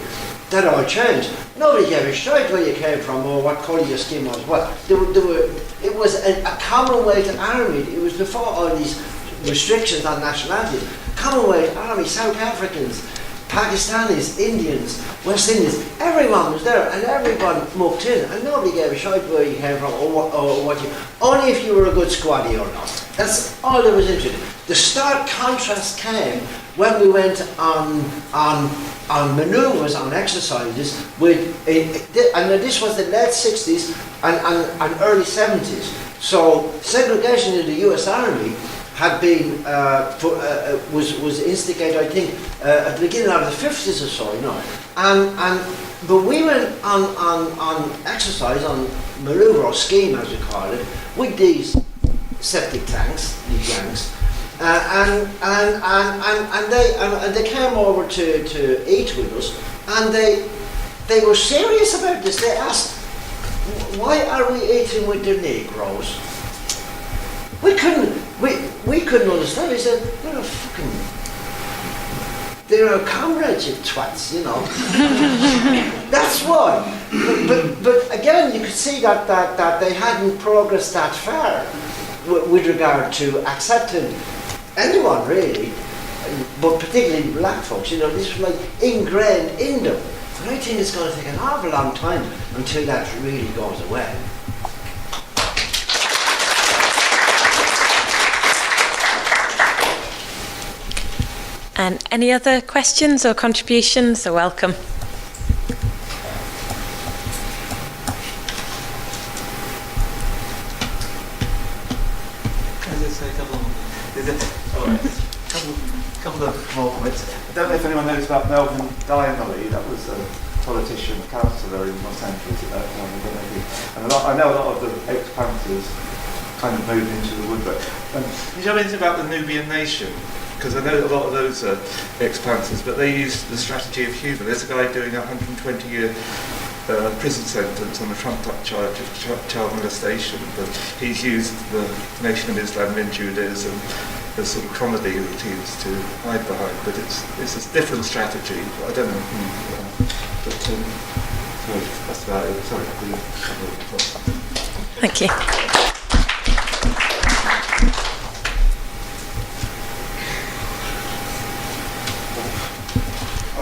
that all changed. Nobody gave a shite where you came from or what colour your skin was. What it was a Commonwealth army. It was before all these restrictions on nationality. Commonwealth army, South Africans, Pakistanis, Indians, West Indians, everyone was there and everyone mucked in and nobody gave a shite where you came from or what you, only if you were a good squaddy or not. That's all that was interesting. The stark contrast came when we went on manoeuvres, on exercises with, and this was the late 60s and early 70s. So segregation in the US Army had been was instigated, I think, at the beginning of the 50s or so, you know. But we went on exercise, on manoeuvre or scheme as we call it, with these septic tanks, these yanks, and they came over to eat with us, and they were serious about this. They asked, why are we eating with the Negroes? We couldn't understand. He said, they're our comrades, you twats, you know. That's why. But again, you could see that they hadn't progressed that far with regard to accepting anyone really, but particularly black folks. You know, this was like ingrained in them. And I think it's going to take an awful long time until that really goes away. And any other questions or contributions are welcome. Can I just say a couple of more comments? I don't know if anyone knows about Melvin Donnelly. That was a politician, councillor in Los Angeles at that time. And I know a lot of the ex-Panthers kind of moved into the woodwork. Did you know anything about the Nubian Nation? Because I know a lot of those are ex-Panthers, but they used the strategy of humour. There's a guy doing a 120-year prison sentence on a trumped-up charge of child molestation, but he's used the Nation of Islam and Judaism as sort of comedy routines to hide behind. But it's a different strategy. I don't know. But sorry, that's about it. Sorry. Thank you.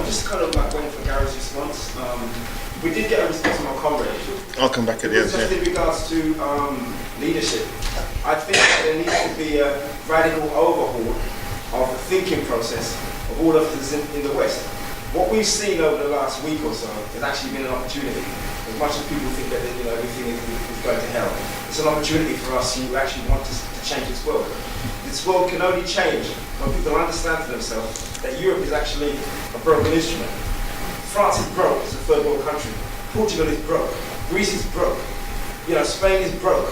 Just kind of like waiting for Gary's response. We did get a response from our comrade. I'll come back at the end. Just in regards to leadership, I think there needs to be a radical overhaul of the thinking process of all of us in the West. What we've seen over the last week or so has actually been an opportunity. As much as people think that everything is going to hell, it's an opportunity for us who actually want to change this world. This world can only change when people understand to themselves that Europe is actually a broken instrument. France is broke, it's a third world country. Portugal is broke. Greece is broke. Spain is broke.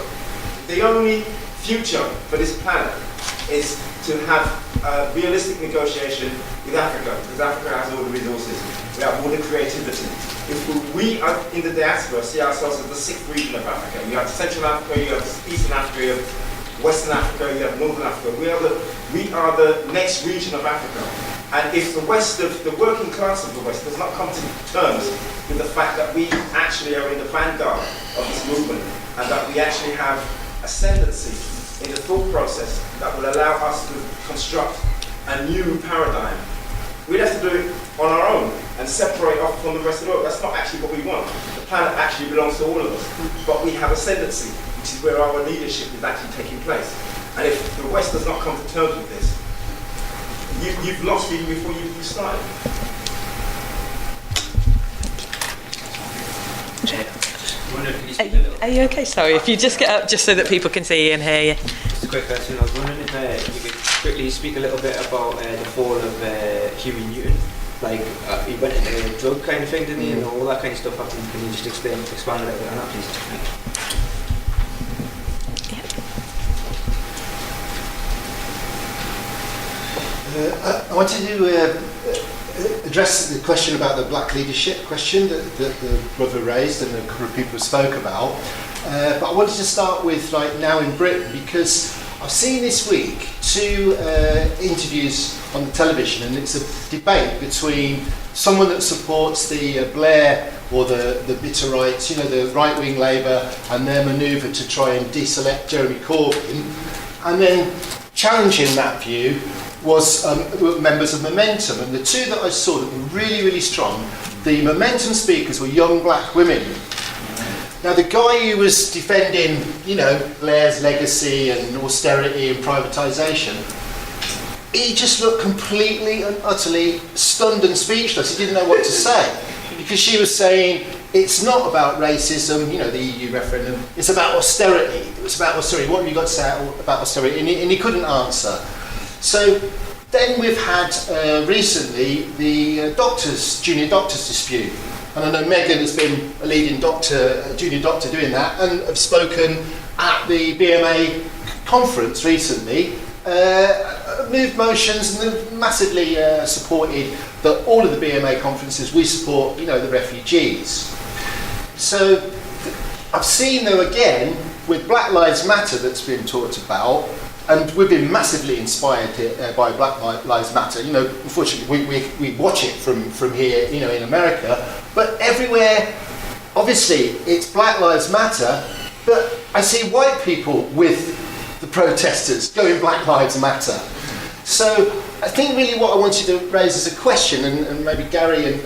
The only future for this planet is to have a realistic negotiation with Africa, because Africa has all the resources. We have all the creativity. If we are in the diaspora see ourselves as the sixth region of Africa, you have Central Africa, you have Eastern Africa, you have Western Africa, you have Northern Africa. We are the next region of Africa. And if the working class of the West does not come to terms with the fact that we actually are in the vanguard of this movement and that we actually have ascendancy in the thought process that will allow us to construct a new paradigm, we'd have to do it on our own and separate off from the rest of the world. That's not actually what we want. The planet actually belongs to all of us, but we have ascendancy, which is where our leadership is actually taking place. And if the West does not come to terms with this, you've lost even before you started. Are you okay? Sorry, if you just get up just so that people can see you and hear you. quick question. I was wondering if you could quickly speak a little bit about the fall of Huey Newton. Like, he went into a drug kind of thing, didn't he? And all that kind of stuff happened. Can you just expand a little bit on that, please? I wanted to address the question about the black leadership question that the brother raised and a couple of people spoke about. But I wanted to start with like now in Britain, because I've seen this week 2 interviews on the television, and it's a debate between someone that supports the Blair or the bitter rights, you know, the right-wing Labour, and their manoeuvre to try and deselect Jeremy Corbyn, and then challenging that view was members of Momentum. And the 2 that I saw that were really, really strong, the Momentum speakers were young black women. Now, the guy who was defending, you know, Blair's legacy and austerity and privatisation, he just looked completely and utterly stunned and speechless. He didn't know what to say, because she was saying it's not about racism, you know, the EU referendum, it's about austerity. It was about austerity. What have you got to say about austerity? And he couldn't answer. So then we've had recently the junior doctors dispute. And I know Megan has been a leading junior doctor doing that, and have spoken at the BMA conference recently, moved motions and have massively supported that all of the BMA conferences, we support, you know, the refugees. So I've seen though again, with Black Lives Matter that's been talked about, and we've been massively inspired by Black Lives Matter. You know, unfortunately, we watch it from here, you know, in America. But everywhere, obviously, it's Black Lives Matter. But I see white people with the protesters going Black Lives Matter. So I think really what I wanted to raise as a question, and maybe Gary and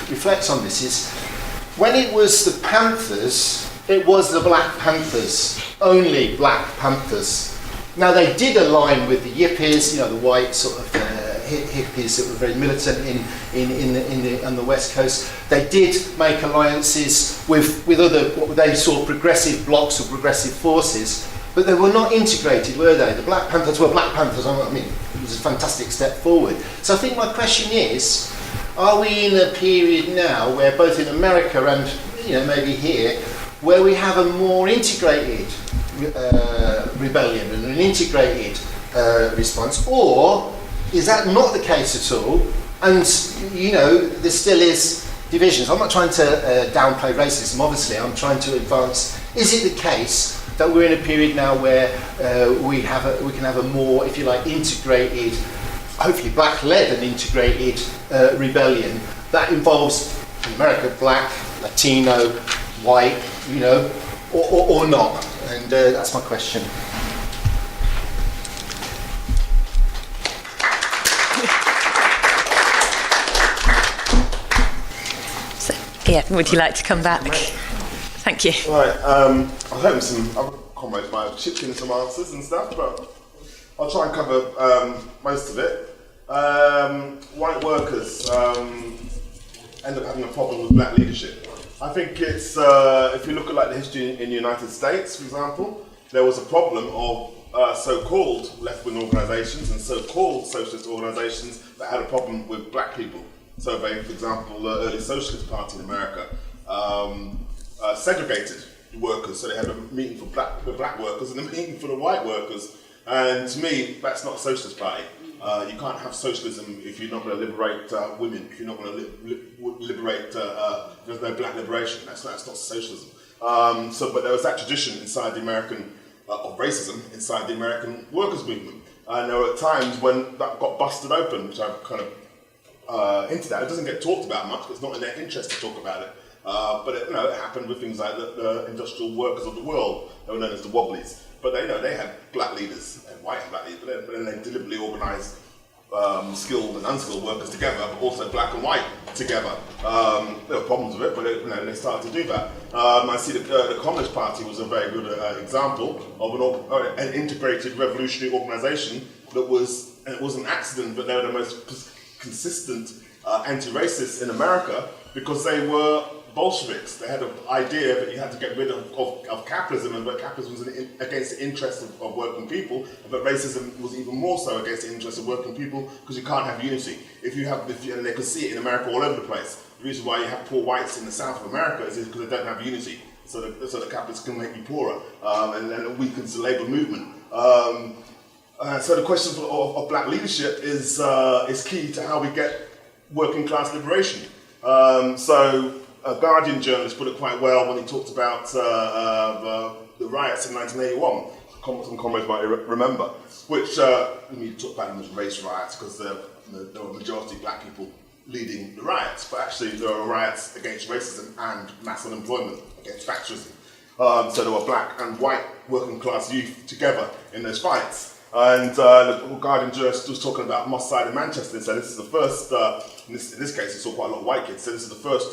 reflects on this, is when it was the Panthers, it was the Black Panthers, only Black Panthers. Now they did align with the yippies, you know, the white sort of hippies that were very militant on the West Coast. They did make alliances with other, what they saw progressive blocs or progressive forces, but they were not integrated, were they? The Black Panthers were Black Panthers. I mean, it was a fantastic step forward. So I think my question is, are we in a period now where both in America and, you know, maybe here, where we have a more integrated rebellion and an integrated response, or is that not the case at all? And you know, there still is divisions. I'm not trying to downplay racism, obviously. I'm trying to advance. Is it the case that we're in a period now where we can have a more, if you like, integrated, hopefully black-led and integrated rebellion that involves in America black, Latino, white, you know, or not? And that's my question. So, yeah, would you like to come back? Thank you. Right, I hope some other comrades might have chipped in some answers and stuff, but I'll try and cover most of it. White workers end up having a problem with black leadership. I think it's, if you look at like the history in the United States, for example, there was a problem of so-called left-wing organisations and so-called socialist organisations that had a problem with black people. So, for example, the early Socialist Party in America segregated workers, so they had a meeting for the black workers and a meeting for the white workers. And to me, that's not a socialist party. You can't have socialism if you're not going to liberate women, if you're not going to liberate, there's no black liberation. That's not socialism. But there was that tradition inside the American, of racism inside the American workers' movement. And there were times when that got busted open, which I've kind of hinted at. It doesn't get talked about much, because it's not in their interest to talk about it. But it happened with things like the industrial workers of the world, they were known as the Wobblies. But they had black leaders and white and black leaders, but then they deliberately organised skilled and unskilled workers together, but also black and white together. There were problems with it, but they started to do that. I see the Communist Party was a very good example of an integrated revolutionary organisation that was, and it was an accident, but they were the most consistent anti-racists in America, because they were Bolsheviks. They had an idea that you had to get rid of capitalism, and that capitalism was against the interests of working people, and that racism was even more so against the interests of working people, because you can't have unity. And they could see it in America all over the place. The reason why you have poor whites in the south of America is because they don't have unity. So the capitalists can make you poorer, and it weakens the labour movement. So the question of black leadership is key to how we get working class liberation. So a Guardian journalist put it quite well when he talked about the riots in 1981. Some comrades might remember, which we talk about them as race riots because there were majority black people leading the riots, but actually there were riots against racism and mass unemployment, against factorism. So there were black and white working class youth together in those fights. And the Guardian journalist was talking about Moss Side in Manchester and said this is the first, in this case he saw quite a lot of white kids, so this is the first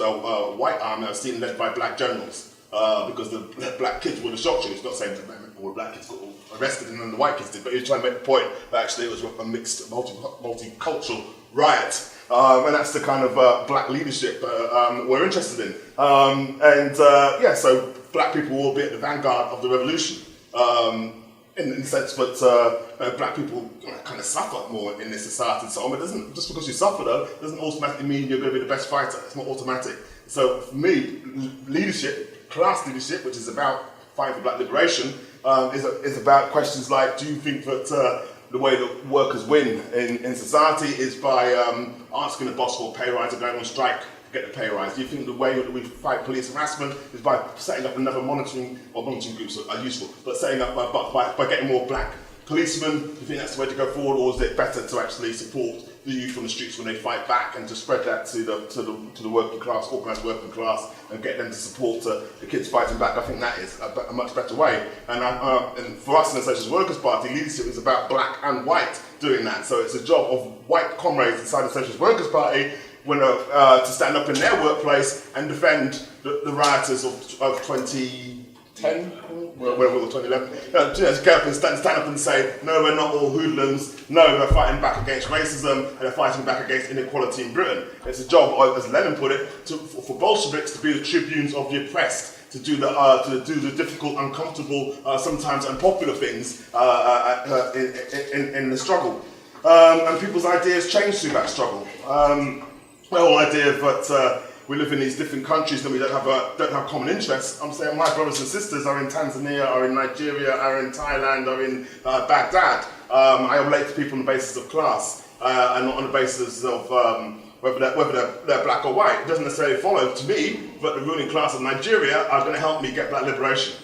white army I've seen led by black generals, because the black kids were the shock troops. He's not saying that all the black kids got arrested and then the white kids did, but he was trying to make the point that actually it was a mixed, multicultural riot. And that's the kind of black leadership we're interested in. So black people will be at the vanguard of the revolution. In the sense that black people kind of suffer more in this society and so on, but just because you suffer though, doesn't automatically mean you're going to be the best fighter. It's not automatic. So for me, leadership, class leadership, which is about fighting for black liberation, is about questions like, do you think that the way that workers win in society is by asking the boss for a pay rise or going on strike to get the pay rise? Do you think the way that we fight police harassment is by setting up another monitoring groups are useful, but setting up by getting more black policemen? Do you think that's the way to go forward, or is it better to actually support the youth on the streets when they fight back and to spread that to the working class, organised working class, and get them to support the kids fighting back? I think that is a much better way. And for us in the Socialist Workers Party, leadership is about black and white doing that. So it's a job of white comrades inside the Socialist Workers Party to stand up in their workplace and defend the rioters of 2010, whatever it was, 2011. To get up and stand up and say, no, we're not all hoodlums, no, we're fighting back against racism, and they're fighting back against inequality in Britain. It's a job, as Lenin put it, for Bolsheviks to be the tribunes of the oppressed, to do the difficult, uncomfortable, sometimes unpopular things in the struggle. And people's ideas change through that struggle. The whole idea that we live in these different countries and we don't have common interests. I'm saying my brothers and sisters are in Tanzania, are in Nigeria, are in Thailand, are in Baghdad. I relate to people on the basis of class and not on the basis of whether they're black or white. It doesn't necessarily follow to me that the ruling class of Nigeria are going to help me get black liberation.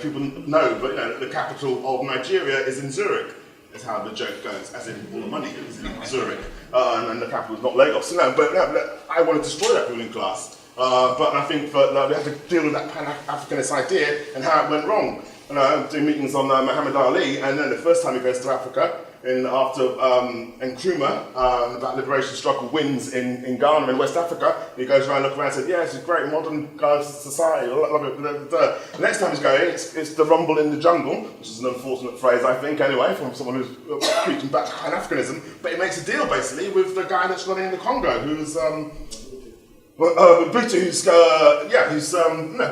People know, but the capital of Nigeria is in Zurich. Is how the joke goes, as in all the money is in Zurich, and the capital is not Lagos. But I want to destroy that ruling class. But I think that we have to deal with that Pan-Africanist idea and how it went wrong. I'm doing meetings on Muhammad Ali, and then the first time he goes to Africa, after Nkrumah, the Black Liberation struggle wins in Ghana in West Africa, he goes around, look around and says, yeah, it's a great modern society, I love it. The next time he's going, it's the rumble in the jungle, which is an unfortunate phrase, I think, anyway, from someone who's preaching back to Pan-Africanism, but he makes a deal, basically, with the guy that's running the Congo, who's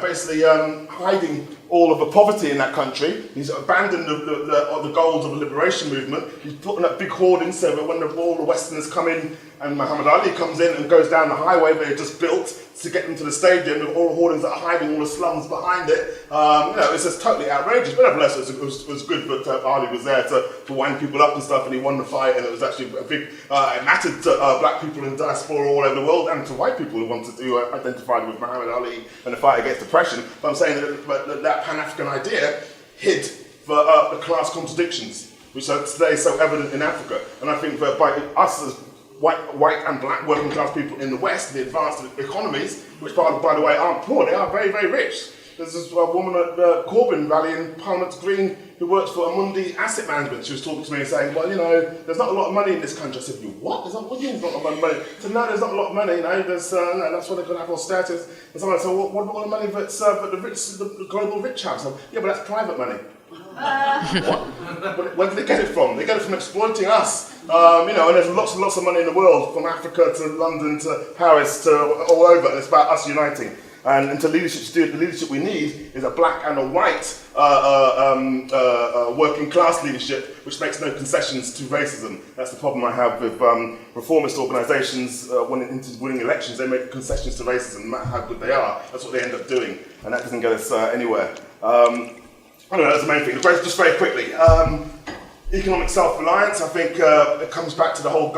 basically hiding all of the poverty in that country. He's abandoned the goals of the liberation movement. He's putting up big hoardings so that when all the Westerners come in and Muhammad Ali comes in and goes down the highway they just built to get them to the stadium with all the hoardings that are hiding all the slums behind it. It's just totally outrageous. But nevertheless, it was good that Ali was there to wind people up and stuff, and he won the fight, and it was actually a big, it mattered to black people in diaspora all over the world and to white people who wanted to identify with Muhammad Ali and the fight against oppression. But I'm saying that Pan-African idea hid the class contradictions, which are today so evident in Africa. And I think that by us as white and black working class people in the West, the advanced economies, which by the way aren't poor, they are very, very rich. There's this woman at the Corbyn rally in Parliament Green who works for Amundi Asset Management. She was talking to me and saying, well, there's not a lot of money in this country. I said, what? What do you mean there's not a lot of money? I said, no, there's not a lot of money, there's, that's why they're going to have austerity. And someone said, well, what about the money that the global rich have? So, yeah, but that's private money. What? Where did they get it from? They get it from exploiting us. And there's lots and lots of money in the world, from Africa to London to Paris to all over, and it's about us uniting. And to leadership to do it, the leadership we need is a black and a white working class leadership, which makes no concessions to racism. That's the problem I have with reformist organisations winning elections. They make concessions to racism, no matter how good they are. That's what they end up doing, and that doesn't get us anywhere. I don't know, that's the main thing. Just very quickly. Economic self-reliance, I think it comes back to the whole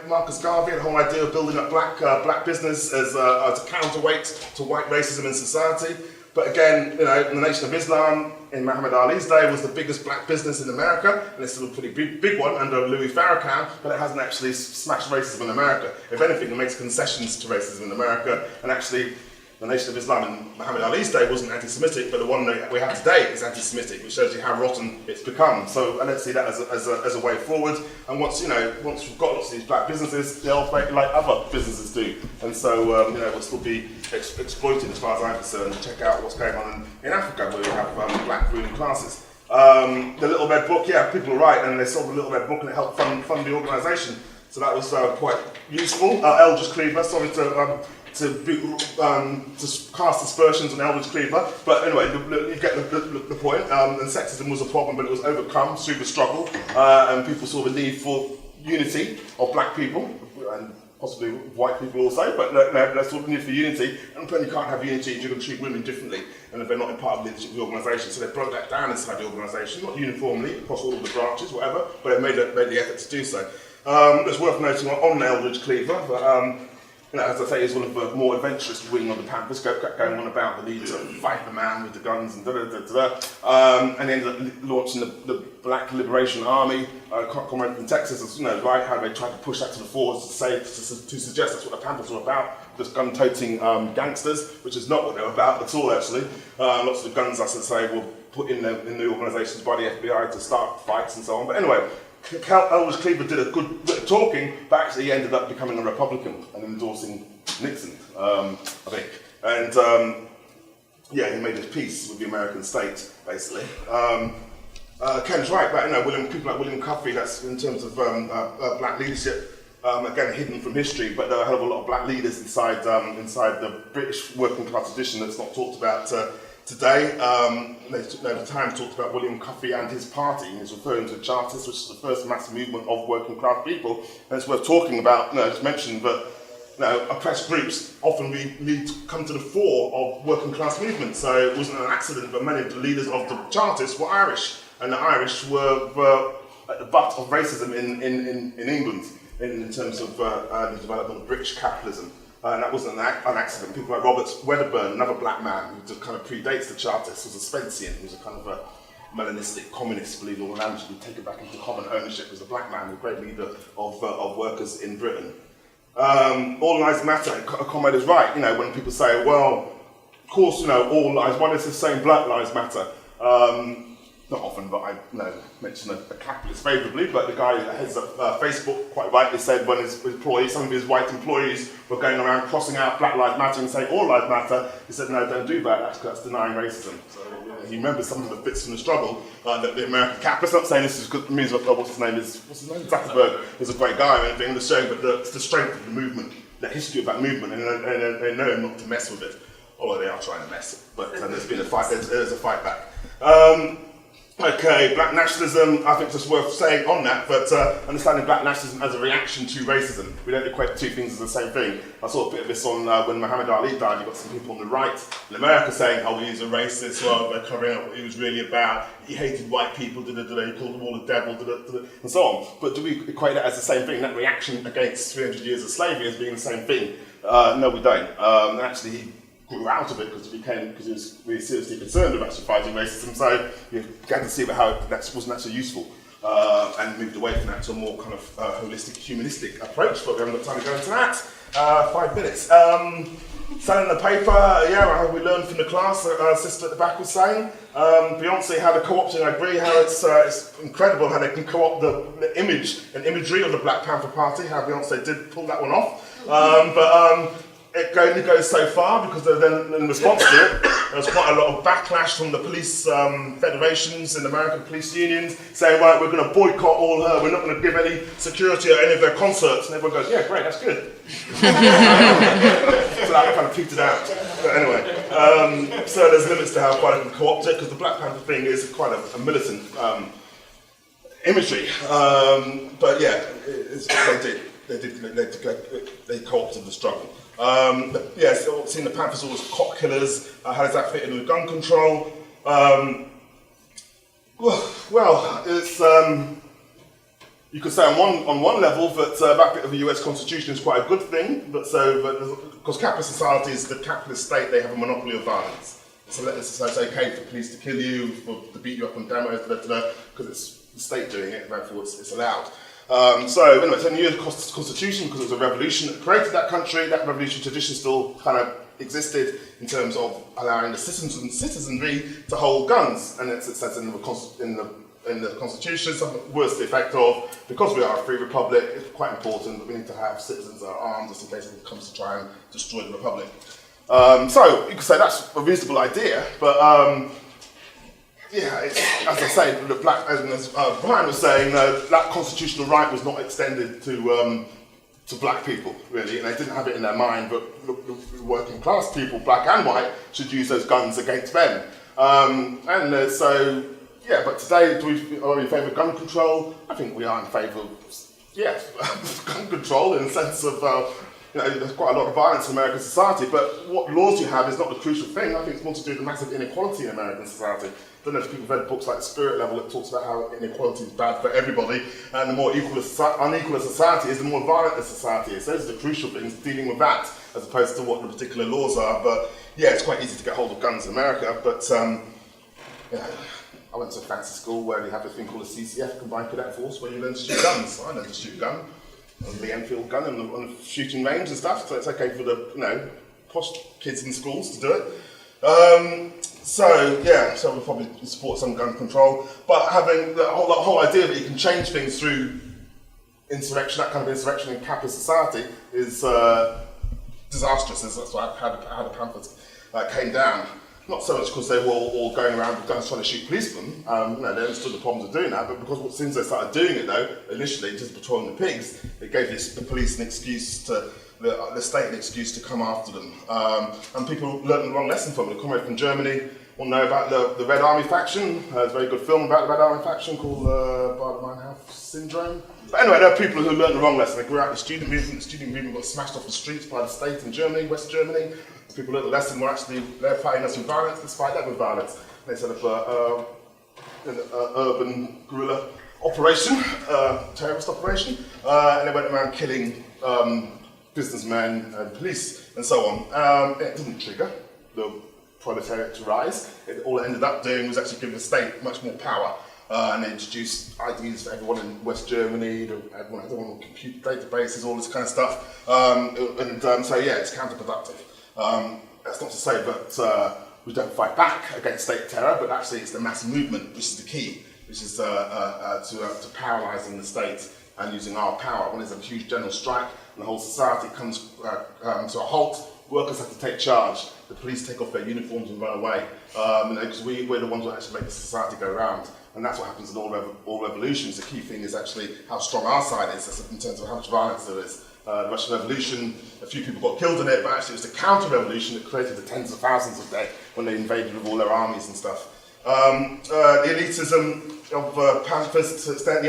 Marcus Garvey, the whole idea of building up black business as a counterweight to white racism in society. But again, the Nation of Islam in Muhammad Ali's day was the biggest black business in America, and it's still a pretty big one under Louis Farrakhan, but it hasn't actually smashed racism in America. If anything, it makes concessions to racism in America, and actually the Nation of Islam in Muhammad Ali's day wasn't anti-Semitic, but the one that we have today is anti-Semitic, which shows you how rotten it's become. So I don't see that as a way forward. And once we've got lots of these black businesses, they'll operate like other businesses do. And so we'll still be exploited as far as I'm concerned. Check out what's going on in Africa, where we have black ruling classes. The Little Red Book, yeah, people are right, and they sold the Little Red Book and it helped fund the organisation. So that was quite useful. Eldridge Cleaver, sorry to cast aspersions on Eldridge Cleaver, but anyway, you get the point. And sexism was a problem, but it was overcome through the struggle, and people saw the need for unity of black people, and possibly white people also, but that's what we need for unity, and you can't have unity if you're going to treat women differently, and if they're not in part of the leadership of the organisation. So they broke that down inside the organisation, not uniformly, across all of the branches, whatever, but they made the effort to do so. It's worth noting on Eldridge Cleaver, but as I say, he's one of the more adventurous wing of the Panthers, going on about the need to fight the man with the guns and and he ended up launching the Black Liberation Army. Comrade from Texas, right, how they tried to push that to the fore to suggest that's what the Panthers were about, just gun-toting gangsters, which is not what they were about at all, actually. Lots of the guns, I should say, were put in the organisations by the FBI to start fights and so on. But anyway, Eldridge Cleaver did a good bit of talking, but actually he ended up becoming a Republican and endorsing Nixon, I think. And he made his peace with the American state, basically. Ken's right, but people like William Cuffey, that's in terms of black leadership, again hidden from history, but there are a hell of a lot of black leaders inside the British working class tradition that's not talked about today. The Times talked about William Cuffey and his party, and he's referring to the Chartists, which is the first mass movement of working class people. And it's worth talking about, just mentioned that oppressed groups often come to the fore of working class movements. So it wasn't an accident, but many of the leaders of the Chartists were Irish, and the Irish were at the butt of racism in England in terms of the development of British capitalism. And that wasn't an accident. People like Robert Wedderburn, another black man who just kind of predates the Chartists, was a Spencean, who was a kind of a melanistic communist, believed all the land should be taken back into common ownership, was a black man, a great leader of workers in Britain. All lives matter, and Comrade is right, when people say, well, of course, all lives, why does it say Black Lives Matter? Not often, but I mention a capitalist favourably, but the guy that heads up Facebook quite rightly said when some of his white employees were going around crossing out Black Lives Matter and saying all lives matter, he said, no, don't do that, that's denying racism. So he remembers some of the bits from the struggle that the American capitalist, not saying this is good, means what's his name, Zuckerberg is a great guy or anything, just showing but the strength of the movement, the history of that movement, and they know not to mess with it, although they are trying to mess, but there's been a fight, there's a fight back. Okay, black nationalism, I think it's just worth saying on that, but understanding black nationalism as a reaction to racism. We don't equate the two things as the same thing. I saw a bit of this on when Muhammad Ali died. You got some people on the right in America saying, oh, he's a racist, well, they're covering up what he was really about. He hated white people, he called them all the devil, and so on. But do we equate that as the same thing, that reaction against 300 years of slavery as being the same thing? No, we don't. Actually, he grew out of it because he was really seriously concerned about fighting racism, so you began to see how that wasn't actually useful, and moved away from that to a more kind of holistic, humanistic approach, but we haven't got time to go into that. 5 minutes. Selling the paper, we learned from the class, sister at the back was saying. Beyonce had a co-opting, I agree, how it's incredible how they can co-opt the image and imagery of the Black Panther Party, how Beyonce did pull that one off. it only goes so far, because then in response to it, there was quite a lot of backlash from the police federations and American police unions saying, right, we're going to boycott all her, we're not going to give any security at any of their concerts. And everyone goes, yeah, great, that's good. So that kind of petered out. But anyway, so there's limits to how far they can co-opt it, because the Black Panther thing is quite a militant imagery. But yeah, they co-opted the struggle. Yeah, so seeing the Panthers all as cop killers, how does that fit in with gun control? Well, it's you could say on one level that that bit of the US Constitution is quite a good thing, but because capitalist societies, the capitalist state, they have a monopoly of violence. So it's okay for police to kill you, to beat you up on demos, because it's the state doing it, therefore it's allowed. So anyway, it's a new constitution because it was a revolution that created that country. That revolution tradition still kind of existed in terms of allowing the citizenry to hold guns, and it says in the constitution something worse to the effect of, because we are a free republic, it's quite important that we need to have citizens that are armed just in case anyone comes to try and destroy the republic. So you could say that's a reasonable idea, but yeah, as I say, as Brian was saying, that constitutional right was not extended to black people, really, and they didn't have it in their mind, but the working class people, black and white, should use those guns against them. So, yeah, but today, are we in favour of gun control? I think we are in favour of, gun control in the sense of, there's quite a lot of violence in American society, but what laws you have is not the crucial thing. I think it's more to do with the massive inequality in American society. I don't know if people have read books like Spirit Level that talks about how inequality is bad for everybody, and the more unequal a society is, the more violent a society is. Those are the crucial things, dealing with that, as opposed to what the particular laws are. But yeah, it's quite easy to get hold of guns in America, but I went to a fancy school where they have a thing called a CCF, Combined Cadet Force, where you learn to shoot guns. I learned to shoot a gun, the Enfield gun on the shooting range and stuff, so it's okay for the posh kids in schools to do it. So we'll probably support some gun control, but having the whole idea that you can change things through insurrection, that kind of insurrection in capitalist society, is disastrous. That's how the Panthers came down. Not so much because they were all going around with guns trying to shoot policemen. They understood the problems of doing that, but because as soon as they started doing it, though, initially just patrolling the pigs, it gave the police an excuse to. The state an excuse to come after them. And people learned the wrong lesson from it. A comrade from Germany will know about the Red Army faction. There's a very good film about the Red Army faction called Baader-Meinhof Syndrome. But anyway, there are people who learned the wrong lesson. They grew out the student movement. The student movement got smashed off the streets by the state in Germany, West Germany. People learned the lesson were actually they're fighting us with violence, let's fight them with violence. They set up an urban guerrilla operation, terrorist operation, and they went around killing businessmen and police and so on. It didn't trigger the proletariat to rise. All it ended up doing was actually giving the state much more power, and they introduced ideas for everyone in West Germany, everyone on computer databases, all this kind of stuff. So yeah, it's counterproductive. That's not to say that we don't fight back against state terror, but actually it's the mass movement which is the key, which is to paralysing the state and using our power. When there's a huge general strike and the whole society comes to a halt, workers have to take charge. The police take off their uniforms and run away, because we're the ones who actually make the society go round. And that's what happens in all revolutions. The key thing is actually how strong our side is in terms of how much violence there is. The Russian Revolution, a few people got killed in it, but actually it was the counter-revolution that created the tens of thousands of dead when they invaded with all their armies and stuff. The elitism of Panthers, to an extent,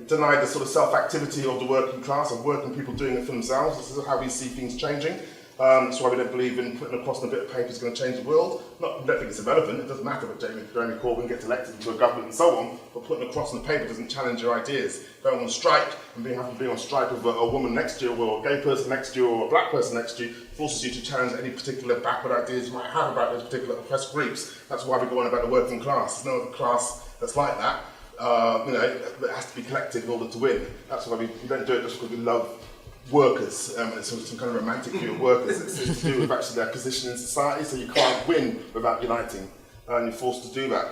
denied the sort of self-activity of the working class, of working people doing it for themselves. This is how we see things changing. That's why we don't believe in putting across in a bit of paper is going to change the world. We don't think it's irrelevant. It doesn't matter that Jeremy Corbyn gets elected into a government and so on, but putting across in the paper doesn't challenge your ideas. Going on strike and having to be on strike with a woman next to you, or a gay person next to you, or a black person next to you, forces you to challenge any particular backward ideas you might have about those particular oppressed groups. That's why we go on about the working class. There's no other class that's like that. It has to be collective in order to win. That's why we don't do it just because we love workers. It's some kind of romantic view of workers. It's to do with actually their position in society, so you can't win without uniting, and you're forced to do that.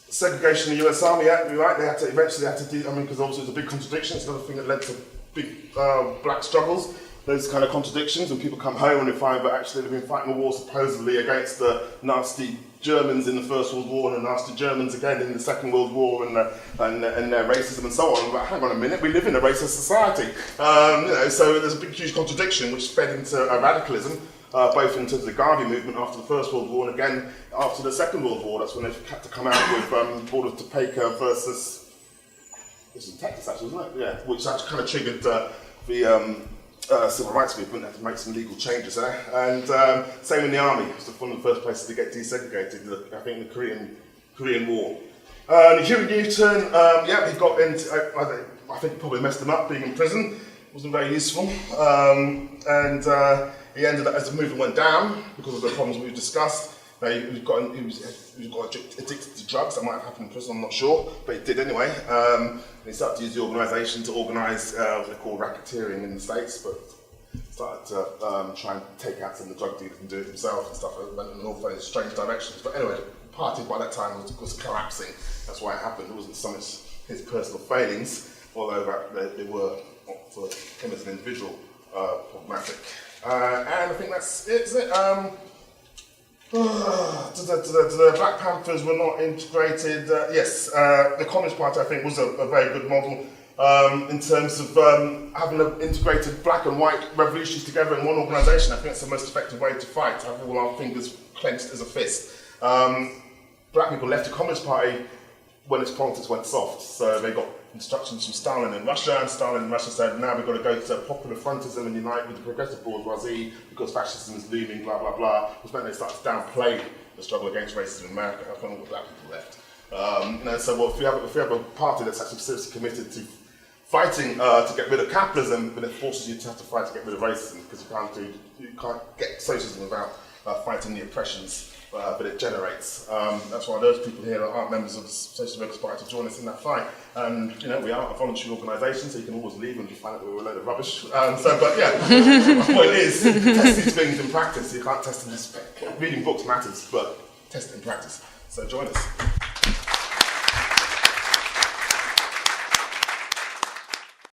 Segregation in the US Army, yeah, you're right, eventually they had to do, because obviously it was a big contradiction. It's another thing that led to big black struggles. those kind of contradictions when people come home and they find that actually they've been fighting a war supposedly against the nasty Germans in the First World War and the nasty Germans again in the Second World War and their racism and so on. But hang on a minute, we live in a racist society. So there's a big, huge contradiction which fed into radicalism, both in terms of the Garvey movement after the First World War and again after the Second World War. That's when they had to come out with Board of Topeka versus, this is Texas actually, wasn't it? Yeah, which actually kind of triggered the civil rights movement. Had to make some legal changes there, and same in the army. It was one of the first places to get desegregated. I think the Korean War. Huey Newton, he got into. I think it probably messed him up being in prison. Wasn't very useful, and he ended up as the movement went down because of the problems we've discussed. He got addicted to drugs. That might have happened in prison, I'm not sure, but he did anyway. And he started to use the organisation to organise what they call racketeering in the States, but started to try and take out some of the drug dealers and do it himself and stuff. It went in all very strange directions. But anyway, the party by that time was collapsing. That's why it happened. It wasn't so much his personal failings, although they were, for him as an individual, problematic. And I think that's it, isn't it? The Black Panthers were not integrated. Yes, the Communist Party, I think, was a very good model in terms of having integrated black and white revolutions together in one organisation. I think that's the most effective way to fight, to have all our fingers clenched as a fist. Black people left the Communist Party when its politics went soft, so they got instructions from Stalin in Russia, and Stalin in Russia said, now we've got to go to popular frontism and unite with the progressive bourgeoisie because fascism is looming, blah, blah, blah, which meant they started to downplay the struggle against racism in America. That's when all the black people left. So if we have a party that's actually seriously committed to fighting to get rid of capitalism, then it forces you to have to fight to get rid of racism, because you can't get socialism without fighting the oppressions that it generates. That's why those people here aren't members of the Socialist Workers Party to join us in that fight. And we are a voluntary organisation, so you can always leave when you find out we're a load of rubbish. My point is, test these things in practice. You can't test them. Reading books matters, but test it in practice. So join us.